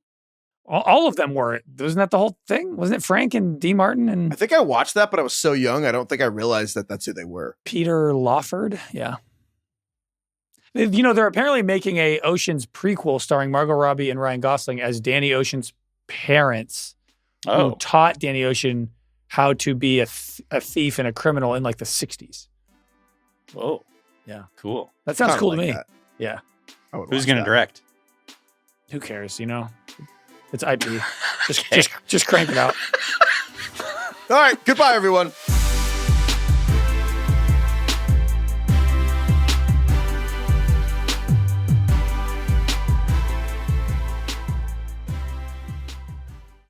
All of them were. Wasn't that the whole thing? Wasn't it Frank and Dean Martin and I think I watched that, but I was so young. I don't think I realized that that's who they were. Peter Lawford? Yeah. They're apparently making a Ocean's prequel starring Margot Robbie and Ryan Gosling as Danny Ocean's parents who taught Danny Ocean how to be a thief and a criminal in like the 60s. Oh, yeah. Cool. That sounds Kinda cool like to me. that. Yeah. I would Who's watch going to that. direct? Who cares, It's IP. Just crank it out. All right. Goodbye, everyone.